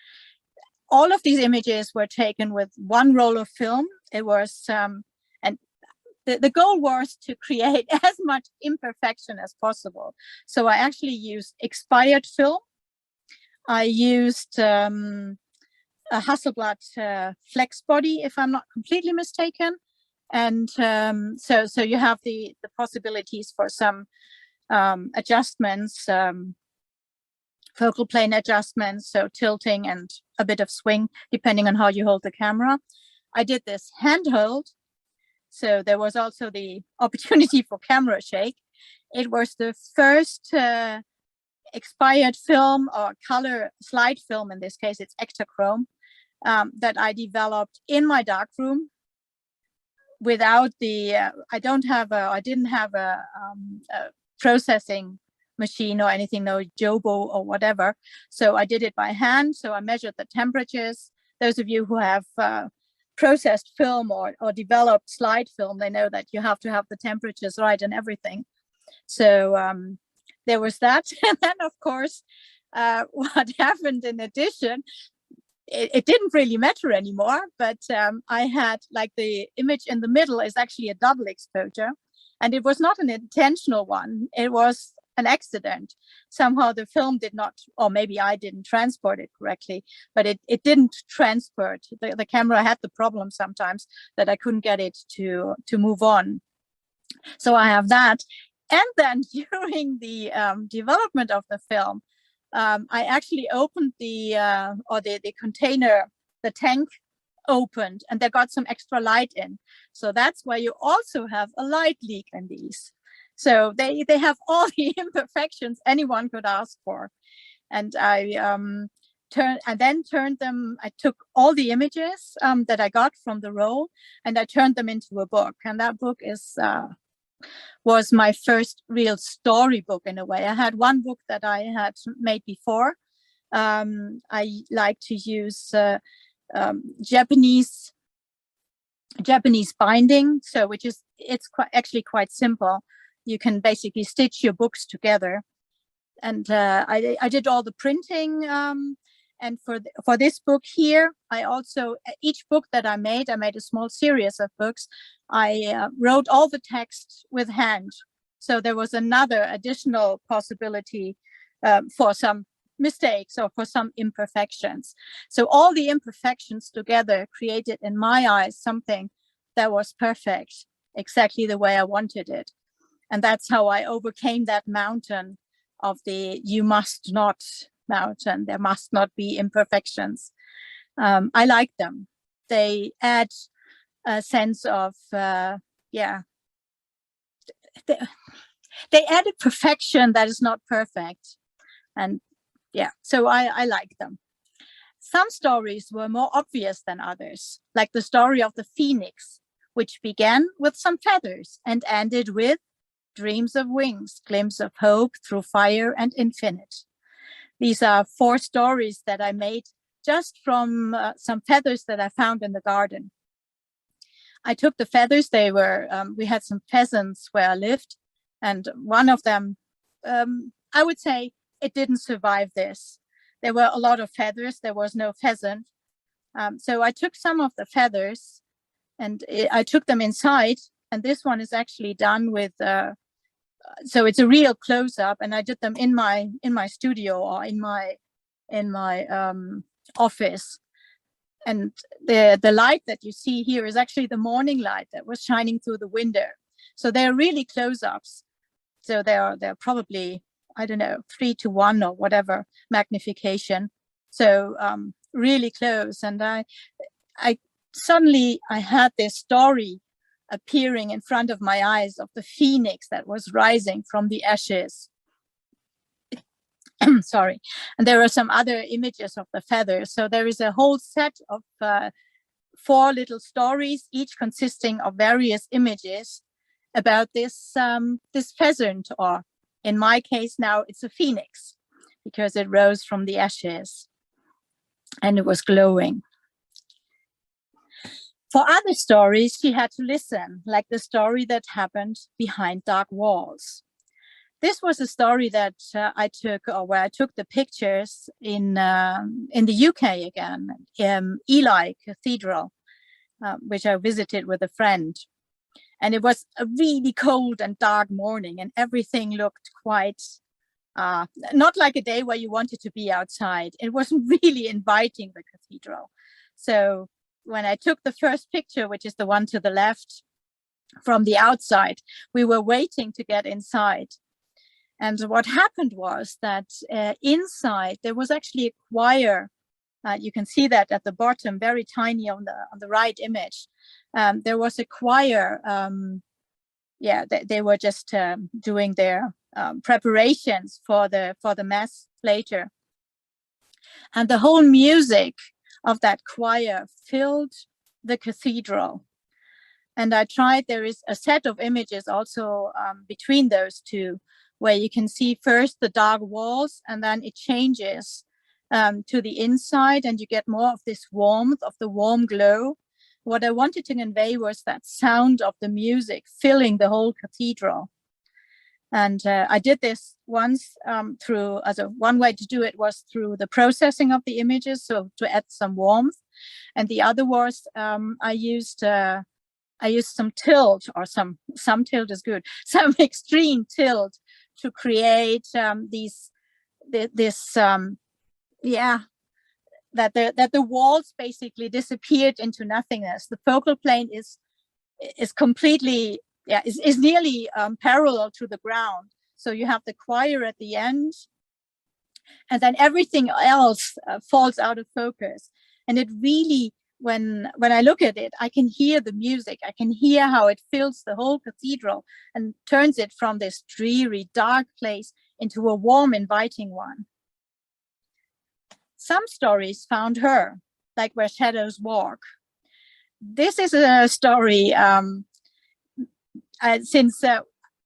All of these images were taken with 1 roll of film. It was, and the goal was to create as much imperfection as possible. So I actually used expired film. I used a Hasselblad flex body, if I'm not completely mistaken. And so you have the possibilities for some adjustments, focal plane adjustments, so tilting and a bit of swing depending on how you hold the camera. I did this handheld, so there was also the opportunity for camera shake. It was the first expired film, or color slide film in this case, it's Ektachrome, that I developed in my darkroom without the, I didn't have a processing machine or anything, no Jobo or whatever. So I did it by hand. So I measured the temperatures. Those of you who have processed film or developed slide film, they know that you have to have the temperatures right and everything. So there was that. And then, of course, what happened in addition, it didn't really matter anymore, but I had, like, the image in the middle is actually a double exposure, and it was not an intentional one. It was an accident. Somehow the film did not, or maybe I didn't transport it correctly, but it didn't transport. The camera had the problem sometimes that I couldn't get it to move on. So I have that. And then during the development of the film, I actually opened the container, the tank opened, and they got some extra light in. So that's why you also have a light leak in these. So they have all the imperfections anyone could ask for. And I turned them, I took all the images that I got from the roll, and I turned them into a book. And that book was my first real storybook in a way. I had one book that I had made before. I like to use Japanese binding, so it's actually quite simple. You can basically stitch your books together, and I did all the printing. And for this book here, I also, each book that I made a small series of books. I wrote all the text with hand. So there was another additional possibility for some mistakes or for some imperfections. So all the imperfections together created, in my eyes, something that was perfect, exactly the way I wanted it. And that's how I overcame that mountain of the you must not mountain. There must not be imperfections. I like them. They add a sense of, they add a perfection that is not perfect. And yeah, so I like them. Some stories were more obvious than others, like the story of the phoenix, which began with some feathers and ended with dreams of wings, glimpse of hope through fire and infinite. These are 4 stories that I made just from some feathers that I found in the garden. I took the feathers, we had some pheasants where I lived, and one of them, I would say it didn't survive this. There were a lot of feathers, there was no pheasant. So I took some of the feathers and I took them inside, and this one is actually done with, so it's a real close-up, and I did them in my studio or in my office. And the light that you see here is actually the morning light that was shining through the window. So they're really close-ups. So they're probably, I don't know, 3:1 or whatever magnification. So really close. And I suddenly had this story appearing in front of my eyes of the phoenix that was rising from the ashes. Sorry. And there are some other images of the feathers. So there is a whole set of 4 little stories, each consisting of various images about this pheasant, or in my case now it's a phoenix, because it rose from the ashes and it was glowing. For other stories, she had to listen, like the story that happened behind dark walls. This was a story that I took, or where I took the pictures in the UK again, Ely Cathedral, which I visited with a friend. And it was a really cold and dark morning, and everything looked quite, not like a day where you wanted to be outside. It wasn't really inviting, the cathedral. So when I took the first picture, which is the one to the left, from the outside, we were waiting to get inside. And what happened was that inside there was actually a choir You can see that at the bottom, very tiny on the right image. There was a choir. They were just doing their preparations for the mass later, and the whole music of that choir filled the cathedral. And I tried. There is a set of images also between those two, where you can see first the dark walls, and then it changes to the inside, and you get more of this warmth, of the warm glow. What I wanted to convey was that sound of the music filling the whole cathedral. And I did this once through, one way to do it was through the processing of the images, so to add some warmth. And the other was I used some tilt, or some tilt is good, some extreme tilt to create that the walls basically disappeared into nothingness. The focal plane is completely, is nearly parallel to the ground. So you have the choir at the end, and then everything else falls out of focus. And it really, when I look at it, I can hear the music. I can hear how it fills the whole cathedral and turns it from this dreary, dark place into a warm, inviting one. Some stories found her, like Where Shadows Walk. This is a story, since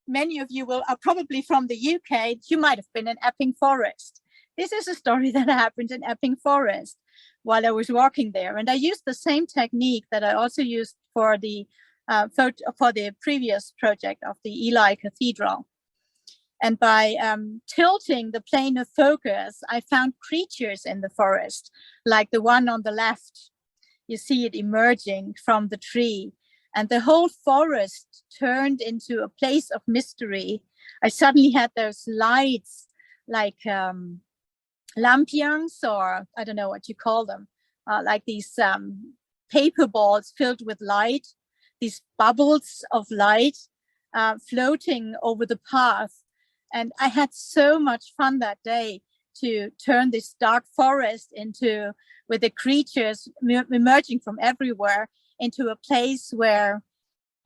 many of you are probably from the UK, you might have been in Epping Forest. This is a story that happened in Epping Forest while I was walking there. And I used the same technique that I also used for the previous project of the Ely Cathedral. And by tilting the plane of focus, I found creatures in the forest, like the one on the left. You see it emerging from the tree, and the whole forest turned into a place of mystery. I suddenly had those lights, like lampions, or I don't know what you call them, like these paper balls filled with light, these bubbles of light floating over the path. And I had so much fun that day to turn this dark forest into, with the creatures emerging from everywhere, into a place where,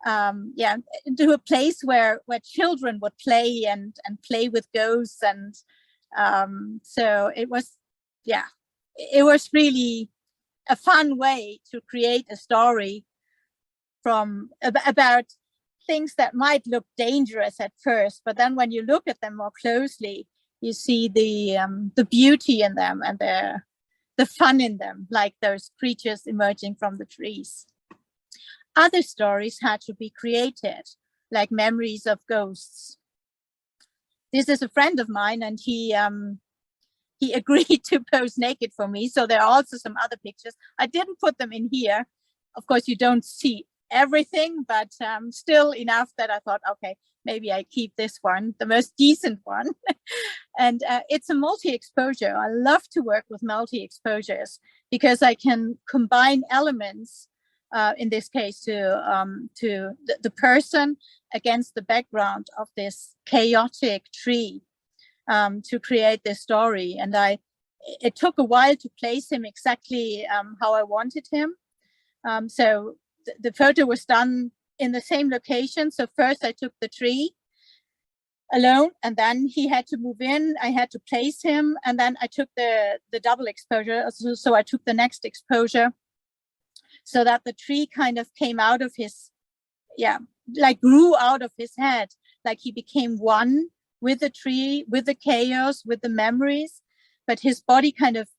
into a place where children would play and play with ghosts. And so it was really a fun way to create a story about things that might look dangerous at first, but then when you look at them more closely, you see the beauty in them and the fun in them, like those creatures emerging from the trees. Other stories had to be created, like memories of ghosts. This is a friend of mine, and he agreed to pose naked for me. So there are also some other pictures. I didn't put them in here. Of course, you don't see everything, but still enough that I thought, okay, maybe I keep this one, the most decent one. And it's a multi-exposure. I love to work with multi-exposures because I can combine elements, in this case, to the person against the background of this chaotic tree, to create this story. And it took a while to place him exactly how I wanted him. So the photo was done in the same location. So first I took the tree alone, and then he had to move in. I had to place him, and then I took the double exposure. So I took the next exposure so that the tree kind of came out of his, like grew out of his head, like he became one with the tree, with the chaos, with the memories, but his body kind of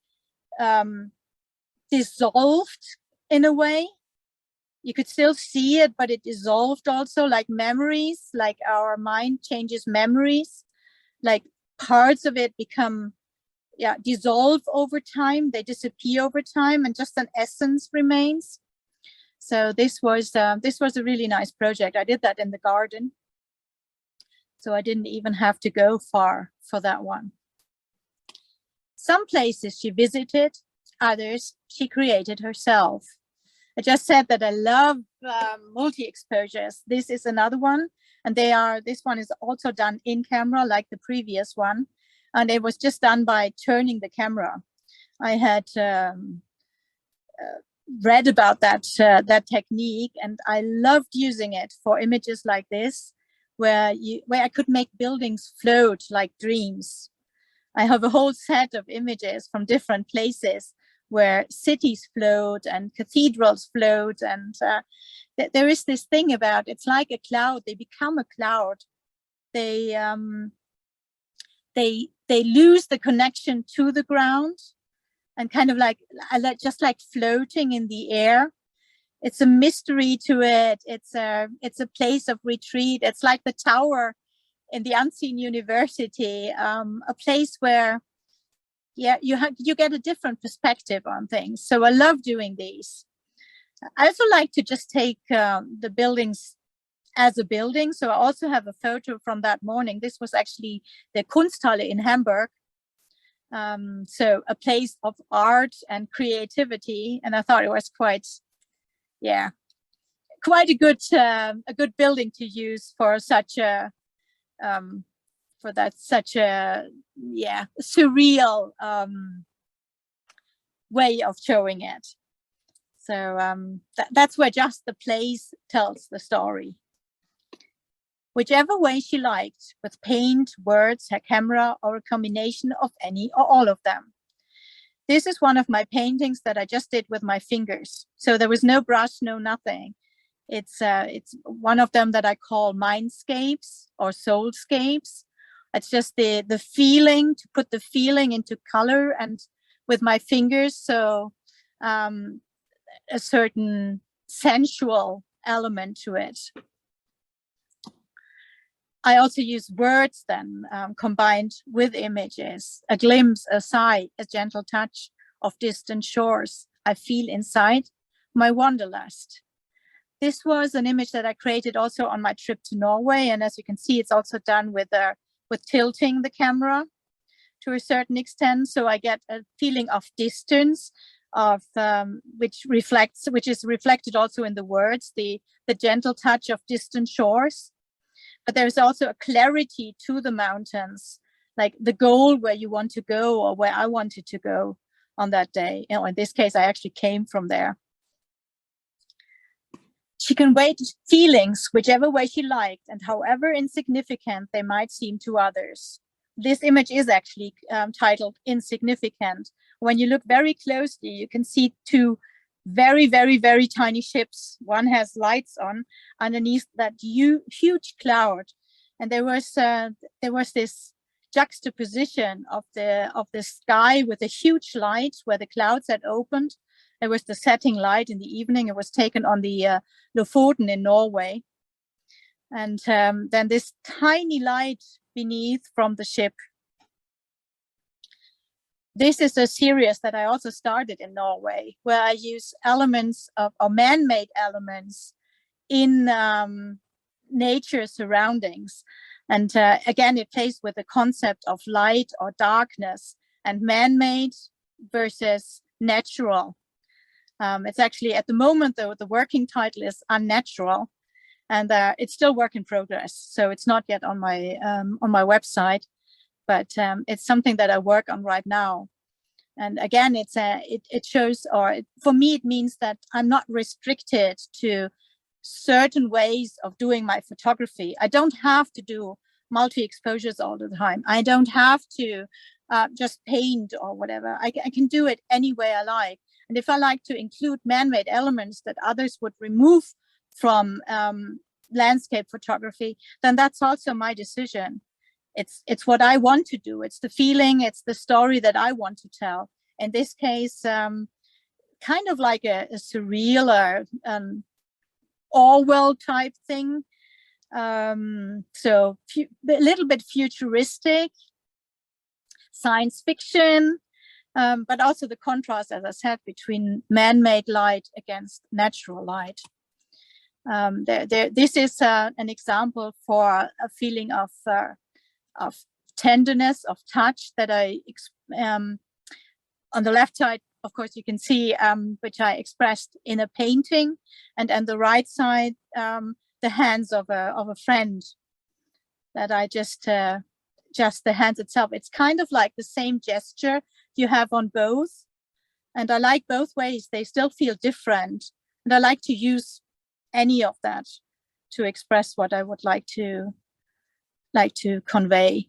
dissolved in a way. You could still see it, but it dissolved also, like memories, like our mind changes memories, like parts of it become, dissolve over time. They disappear over time, and just an essence remains. So this was a really nice project. I did that in the garden, so I didn't even have to go far for that one. Some places she visited, others she created herself. I just said that I love multi-exposures. This is another one, and this one is also done in camera like the previous one, and it was just done by turning the camera. I had read about that technique, and I loved using it for images like this, where I could make buildings float like dreams. I have a whole set of images from different places where cities float and cathedrals float, and there is this thing about, it's like a cloud. They become a cloud. They lose the connection to the ground, and kind of like just like floating in the air. It's a mystery to it. It's a place of retreat. It's like the tower in the Unseen University, a place where, yeah, you get a different perspective on things. So I love doing these. I also like to just take the buildings as a building. So I also have a photo from that morning. This was actually the Kunsthalle in Hamburg. So a place of art and creativity. And I thought it was quite a good building to use for such a surreal way of showing it. So that's where just the place tells the story. Whichever way she liked, with paint, words, her camera, or a combination of any or all of them. This is one of my paintings that I just did with my fingers. So there was no brush, no nothing. It's one of them that I call mindscapes or soulscapes. It's just the feeling, to put the feeling into color and with my fingers. So a certain sensual element to it. I also use words then combined with images, a glimpse, a sigh, a gentle touch of distant shores. I feel inside my wanderlust. This was an image that I created also on my trip to Norway. And as you can see, it's also done with tilting the camera to a certain extent. So I get a feeling of distance, of which is reflected also in the words, the gentle touch of distant shores. But there's also a clarity to the mountains, like the goal where you want to go, or where I wanted to go on that day. In this case, I actually came from there. She conveyed feelings whichever way she liked, and however insignificant they might seem to others. This image is actually titled Insignificant. When you look very closely, you can see two very, very, very tiny ships. One has lights on underneath that huge cloud. And there was this juxtaposition of the sky with a huge light where the clouds had opened. There was the setting light in the evening. It was taken on the Lofoten in Norway. And then this tiny light beneath from the ship. This is a series that I also started in Norway, where I use elements or man-made elements in nature surroundings. And again, it plays with the concept of light or darkness, and man-made versus natural. It's actually, at the moment, though, the working title is Unnatural, and it's still work in progress. So it's not yet on my website, but it's something that I work on right now. And again, it shows, or for me, it means that I'm not restricted to certain ways of doing my photography. I don't have to do multi-exposures all the time. I don't have to just paint or whatever. I can do it any way I like. And if I like to include man-made elements that others would remove from landscape photography, then that's also my decision. It's what I want to do. It's the feeling, it's the story that I want to tell. In this case, kind of like a surreal or Orwell type thing. So a little bit futuristic, science fiction, but also the contrast, as I said, between man-made light against natural light. This is an example for a feeling of tenderness, of touch that I, on the left side, of course, you can see, which I expressed in a painting, and on the right side, the hands of a friend that I just the hands itself. It's kind of like the same gesture you have on both, And I like both ways. They still feel different. And I like to use any of that to express what I would like to convey.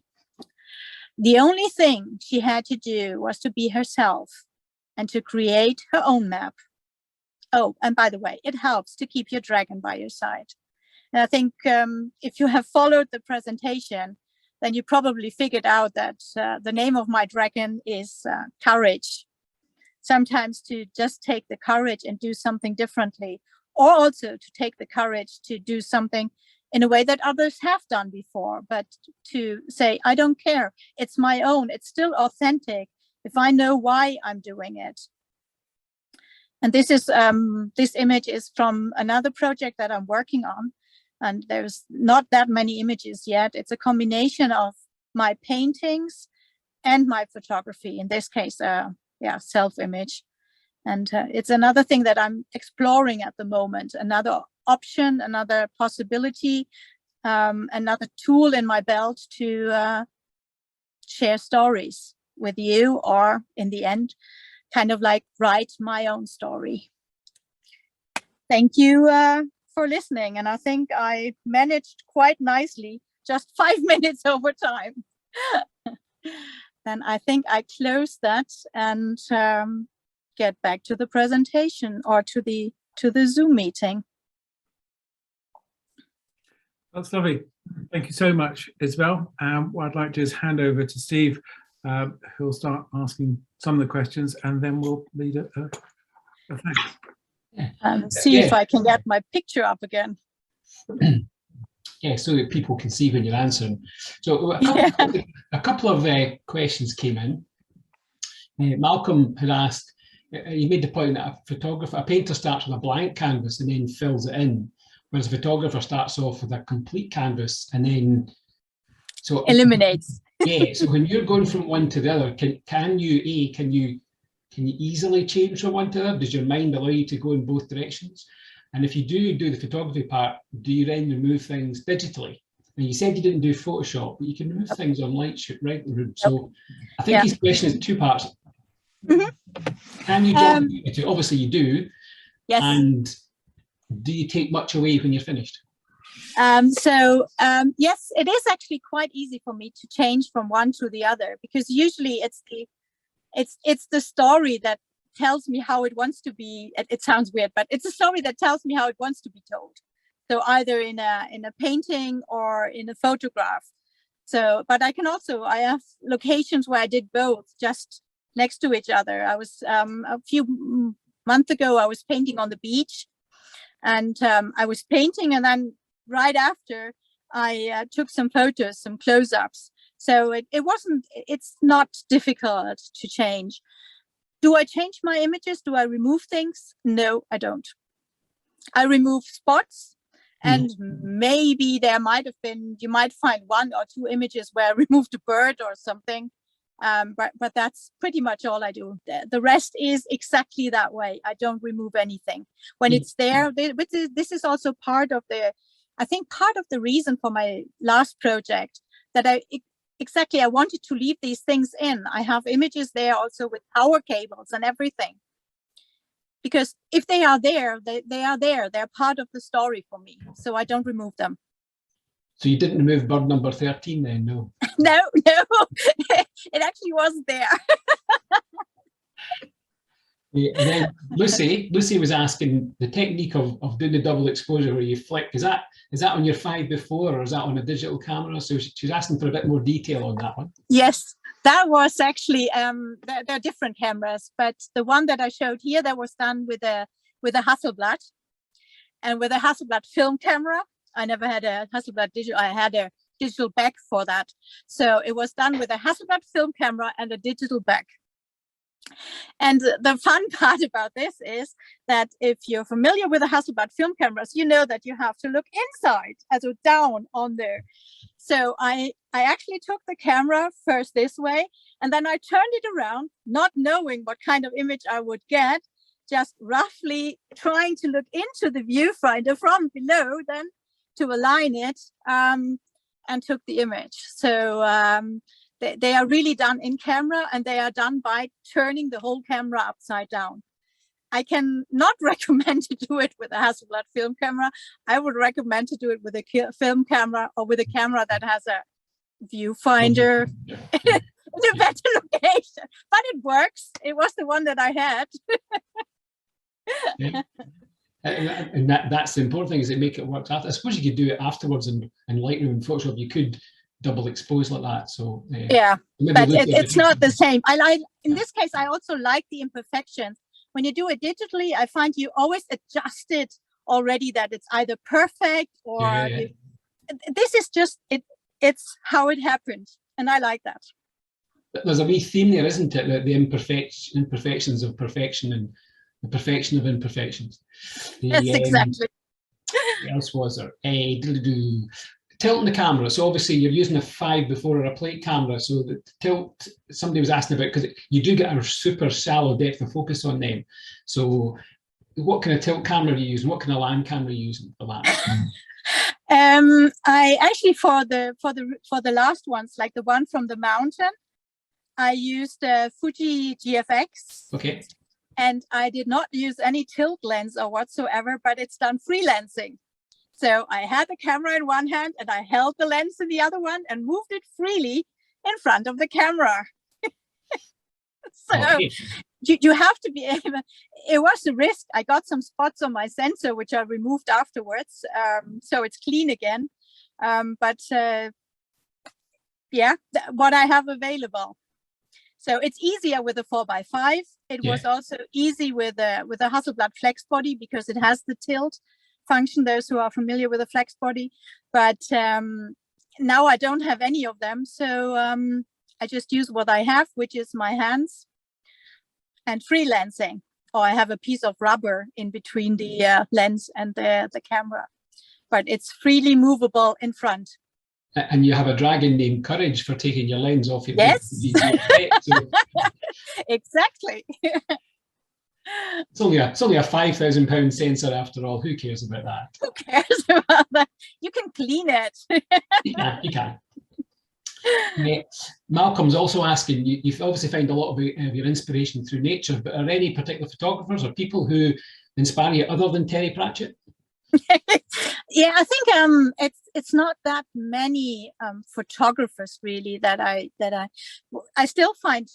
The only thing she had to do was to be herself and to create her own map. Oh, and by the way, it helps to keep your dragon by your side. And I think if you have followed the presentation, then you probably figured out that the name of my dragon is courage. Sometimes to just take the courage and do something differently, or also to take the courage to do something in a way that others have done before, but to say, I don't care, it's my own, it's still authentic if I know why I'm doing it. And this is this image is from another project that I'm working on, and there's not that many images yet. It's a combination of my paintings and my photography, in this case, self-image. And it's another thing that I'm exploring at the moment, another option, another possibility, another tool in my belt to share stories with you, or in the end, kind of like write my own story. Thank you for listening. And I think I managed quite nicely, just 5 minutes over time. Then I think I close that and get back to the presentation, or to the Zoom meeting. That's lovely. Thank you so much, Isabel. What I'd like to do is hand over to Steve, who'll start asking some of the questions, and then we'll lead a thanks. See if I can get my picture up again. Yeah, so that people can see when you're answering. So a couple of questions came in. Malcolm had asked, you made the point that a painter starts with a blank canvas and then fills it in, whereas a photographer starts off with a complete canvas and then eliminates. Yeah, so when you're going from one to the other, can you easily change from one to the other? Does your mind allow you to go in both directions? And if you do the photography part, do you then remove things digitally? And you said you didn't do Photoshop, but you can remove things on Lightroom. So I think his question is two parts. Can you do? Obviously you do. Yes. And do you take much away when you're finished? Yes, it is actually quite easy for me to change from one to the other, because usually it's the story that tells me how it wants to be. It sounds weird, but it's a story that tells me how it wants to be told. So either in a painting or in a photograph. So, but I have locations where I did both, just next to each other. I was a few months ago, I was painting on the beach, and I was painting, and then right after I took some photos, some close-ups. So it's not difficult to change. Do I change my images? Do I remove things? No, I don't. I remove spots, and maybe there might have been, you might find 1 or 2 images where I removed a bird or something. But that's pretty much all I do. The rest is exactly that way. I don't remove anything. When it's there, this is also part of the reason for my last project, that I wanted to leave these things in. I have images there also with power cables and everything. Because if they are there, they are there. They're part of the story for me. So I don't remove them. So you didn't remove bird number 13 then, no? No, it actually wasn't there. And then Lucy was asking the technique of doing the double exposure where you flick. Is that on your 5x4 or is that on a digital camera? So she's asking for a bit more detail on that one. Yes, that was actually there are different cameras, but the one that I showed here, that was done with a Hasselblad, and with a Hasselblad film camera. I never had a Hasselblad digital. I had a digital back for that. So it was done with a Hasselblad film camera and a digital back. And the fun part about this is that if you're familiar with the Hasselblad film cameras, you know that you have to look inside, also down on there. So I actually took the camera first this way, and then I turned it around, not knowing what kind of image I would get, just roughly trying to look into the viewfinder from below, then to align it, and took the image. So They are really done in camera, and they are done by turning the whole camera upside down. I can not recommend to do it with a Hasselblad film camera. I would recommend to do it with a film camera, or with a camera that has a viewfinder in a better location. But it works. It was the one that I had. Yeah. And that's the important thing, is they make it work after. I suppose you could do it afterwards in Lightroom and Photoshop. You could double expose like that. So yeah, but it's not the same. In this case, I also like the imperfections. When you do it digitally, I find you always adjust it already, that it's either perfect or this is just it. It's how it happened, and I like that. There's a wee theme there, isn't it? The imperfections of perfection and the perfection of imperfections. Yes, exactly. What else was there? Tilting the camera. So obviously you're using a 5 before a plate camera. So the tilt, somebody was asking about, because you do get a super shallow depth of focus on them. So what kind of tilt camera are you using? What kind of land camera are you using for that? I actually, for the last ones, like the one from the mountain, I used Fuji GFX. Okay. And I did not use any tilt lens or whatsoever, but it's done freelancing. So I had the camera in one hand and I held the lens in the other one and moved it freely in front of the camera. So you have to be able, it was a risk. I got some spots on my sensor, which I removed afterwards. So it's clean again. But yeah, what I have available. So it's easier with a 4x5. It was also easy with a Hasselblad flex body, because it has the tilt function, those who are familiar with a flex body. But now I don't have any of them. So I just use what I have, which is my hands and freelancing. Or I have a piece of rubber in between the lens and the camera. But it's freely movable in front. And you have a dragon named Courage for taking your lens off your yes. So exactly. It's only a £5,000 sensor after all. Who cares about that? Who cares about that? You can clean it. Yeah, you can. Malcolm's also asking, you obviously find a lot of your inspiration through nature, but are any particular photographers or people who inspire you other than Terry Pratchett? Yeah, I think it's not that many photographers really that I still find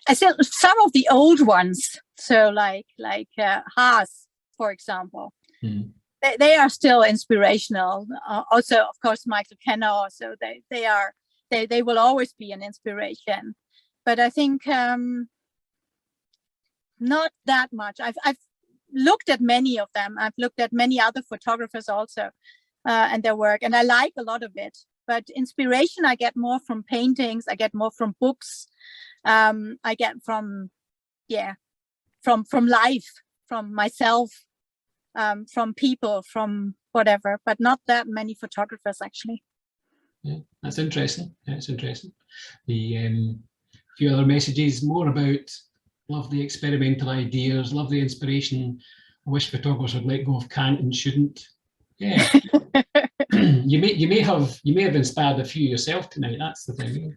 I still, some of the old ones, so like Haas, for example, they are still inspirational. Also, of course, Michael Kenner. So they will always be an inspiration. But I think not that much. I've looked at many of them. I've looked at many other photographers also and their work, and I like a lot of it. But inspiration I get more from paintings. I get more from books. I get from life, from myself, from people, from whatever, but not that many photographers actually. Yeah, that's interesting. Yeah, it's interesting. The few other messages more about love the experimental ideas, love the inspiration. I wish photographers would let go of can't and shouldn't. Yeah. you may have inspired a few yourself tonight. That's the thing.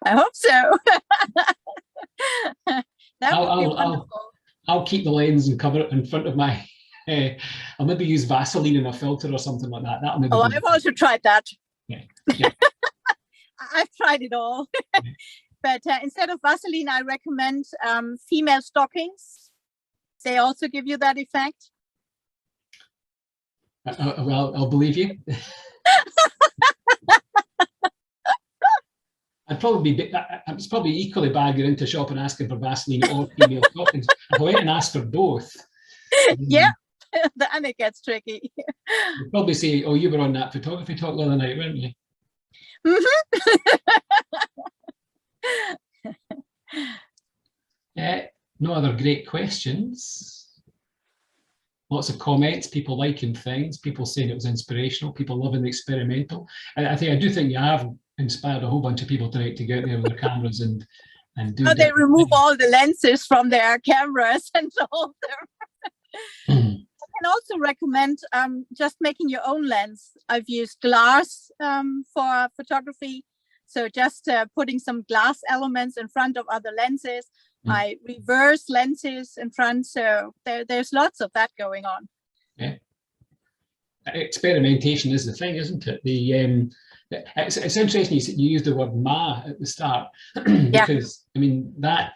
I hope so. That would be wonderful. I'll keep the lens and cover it in front of my. I'll maybe use Vaseline in a filter or something like that. That'll maybe. Oh, I've also tried that. Yeah. I've tried it all. But instead of Vaseline, I recommend female stockings. They also give you that effect. Well, I'll believe you. It's probably equally bad you're into shop and asking for Vaseline or female stockings. If I went and asked for both. Yeah, then it gets tricky. You'd probably say, oh, you were on that photography talk the other night, weren't you? No other great questions. Lots of comments, people liking things, people saying it was inspirational, people loving the experimental. And I do think you have inspired a whole bunch of people tonight to get out there with their cameras and do. They remove all the lenses from their cameras and hold them. can also recommend just making your own lens. I've used glass for photography. So just putting some glass elements in front of other lenses. I reverse lenses in front. So there's lots of that going on. Yeah. Experimentation is the thing, isn't it? It's interesting you used the word "ma" at the start because I mean that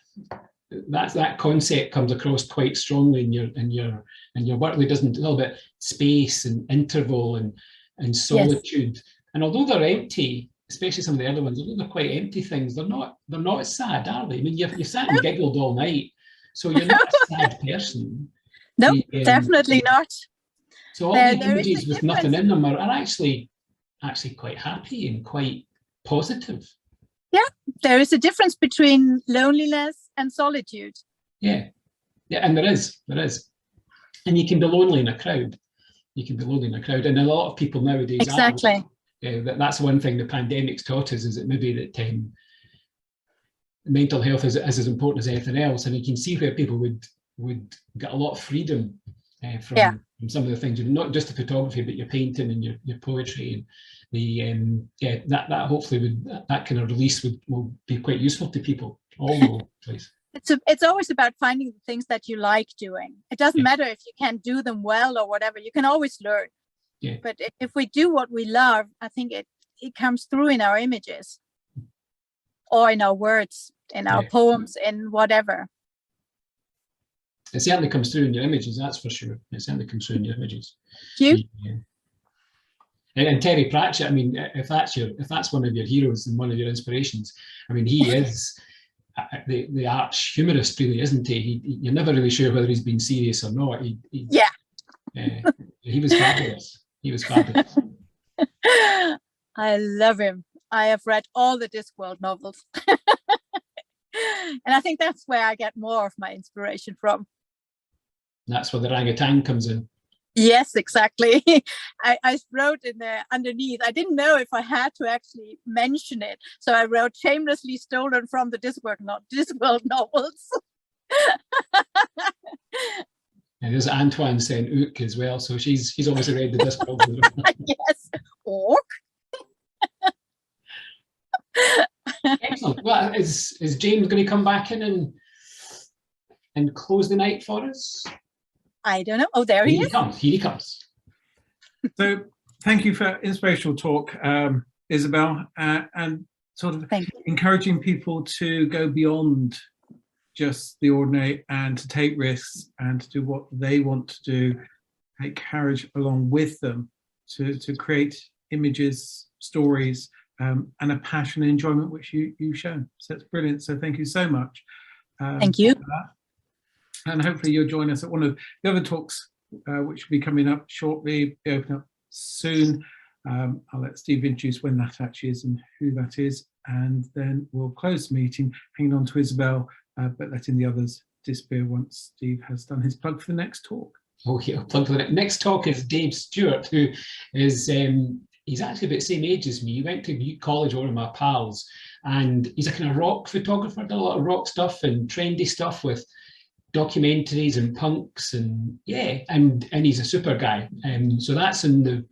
concept comes across quite strongly in your work. There doesn't a little bit space and interval and solitude. Yes. And although they're empty, especially some of the other ones, although they're quite empty things, they're not as sad, are they? I mean, you sat and giggled all night, so you're not a sad person. No, definitely not. So all these images with nothing in them are actually quite happy and quite positive. Yeah, there is a difference between loneliness and solitude. Yeah, and there is. And you can be lonely in a crowd. And a lot of people nowadays exactly. That's one thing the pandemic's taught us, is that maybe that mental health is as important as anything else. And you can see where people would get a lot of freedom from some of the things, not just the photography, but your painting and your poetry, and that hopefully that kind of release will be quite useful to people all over the place. It's always about finding the things that you like doing. It doesn't matter if you can't do them well or whatever. You can always learn. Yeah. But if we do what we love, I think it comes through in our images, or in our words, in our poems, in whatever. It certainly comes through in your images, that's for sure. It certainly comes through in your images. Thank you. Yeah. And Terry Pratchett, I mean, if that's one of your heroes and one of your inspirations, I mean, he is the arch humorist, really, isn't he? You're never really sure whether he's been serious or not. He was fabulous. He was fabulous. I love him. I have read all the Discworld novels. And I think that's where I get more of my inspiration from. That's where the orangutan comes in. Yes, exactly. I wrote in there underneath. I didn't know if I had to actually mention it. So I wrote shamelessly stolen from the Discworld novels. And there's Antoine saying ook as well. So he's obviously read the Discworld. Yes, ook. Excellent. Well, is James going to come back in and close the night for us? I don't know. Oh, there he is. Here he comes. So thank you for inspirational talk, Isabel, and sort of encouraging people to go beyond just the ordinary and to take risks and to do what they want to do, take courage along with them to create images, stories, and a passion and enjoyment which you've shown. So it's brilliant. So thank you so much. Thank you. And hopefully you'll join us at one of the other talks, which will be coming up shortly, be open up soon. I'll let Steve introduce when that actually is and who that is. And then we'll close the meeting, hanging on to Isabel, but letting the others disappear once Steve has done his plug for the next talk. Oh yeah, plug for the next talk is Dave Stewart, who is he's actually about the same age as me. He went to college, one of my pals, and he's a kind of rock photographer, done a lot of rock stuff and trendy stuff with documentaries and punks, and and he's a super guy. So that's in the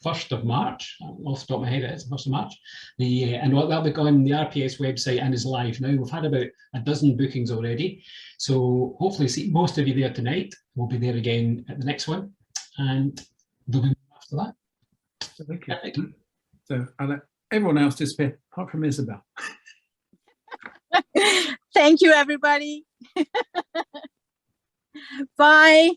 1st of March, off the top of my head, it's the 1st of March. And that'll be on the RPS website and is live now. We've had about a dozen bookings already. So hopefully see most of you there tonight. We'll be there again at the next one. And there'll be more after that. So thank you. So I'll let everyone else disappear, apart from Isabel. Thank you, everybody. Bye.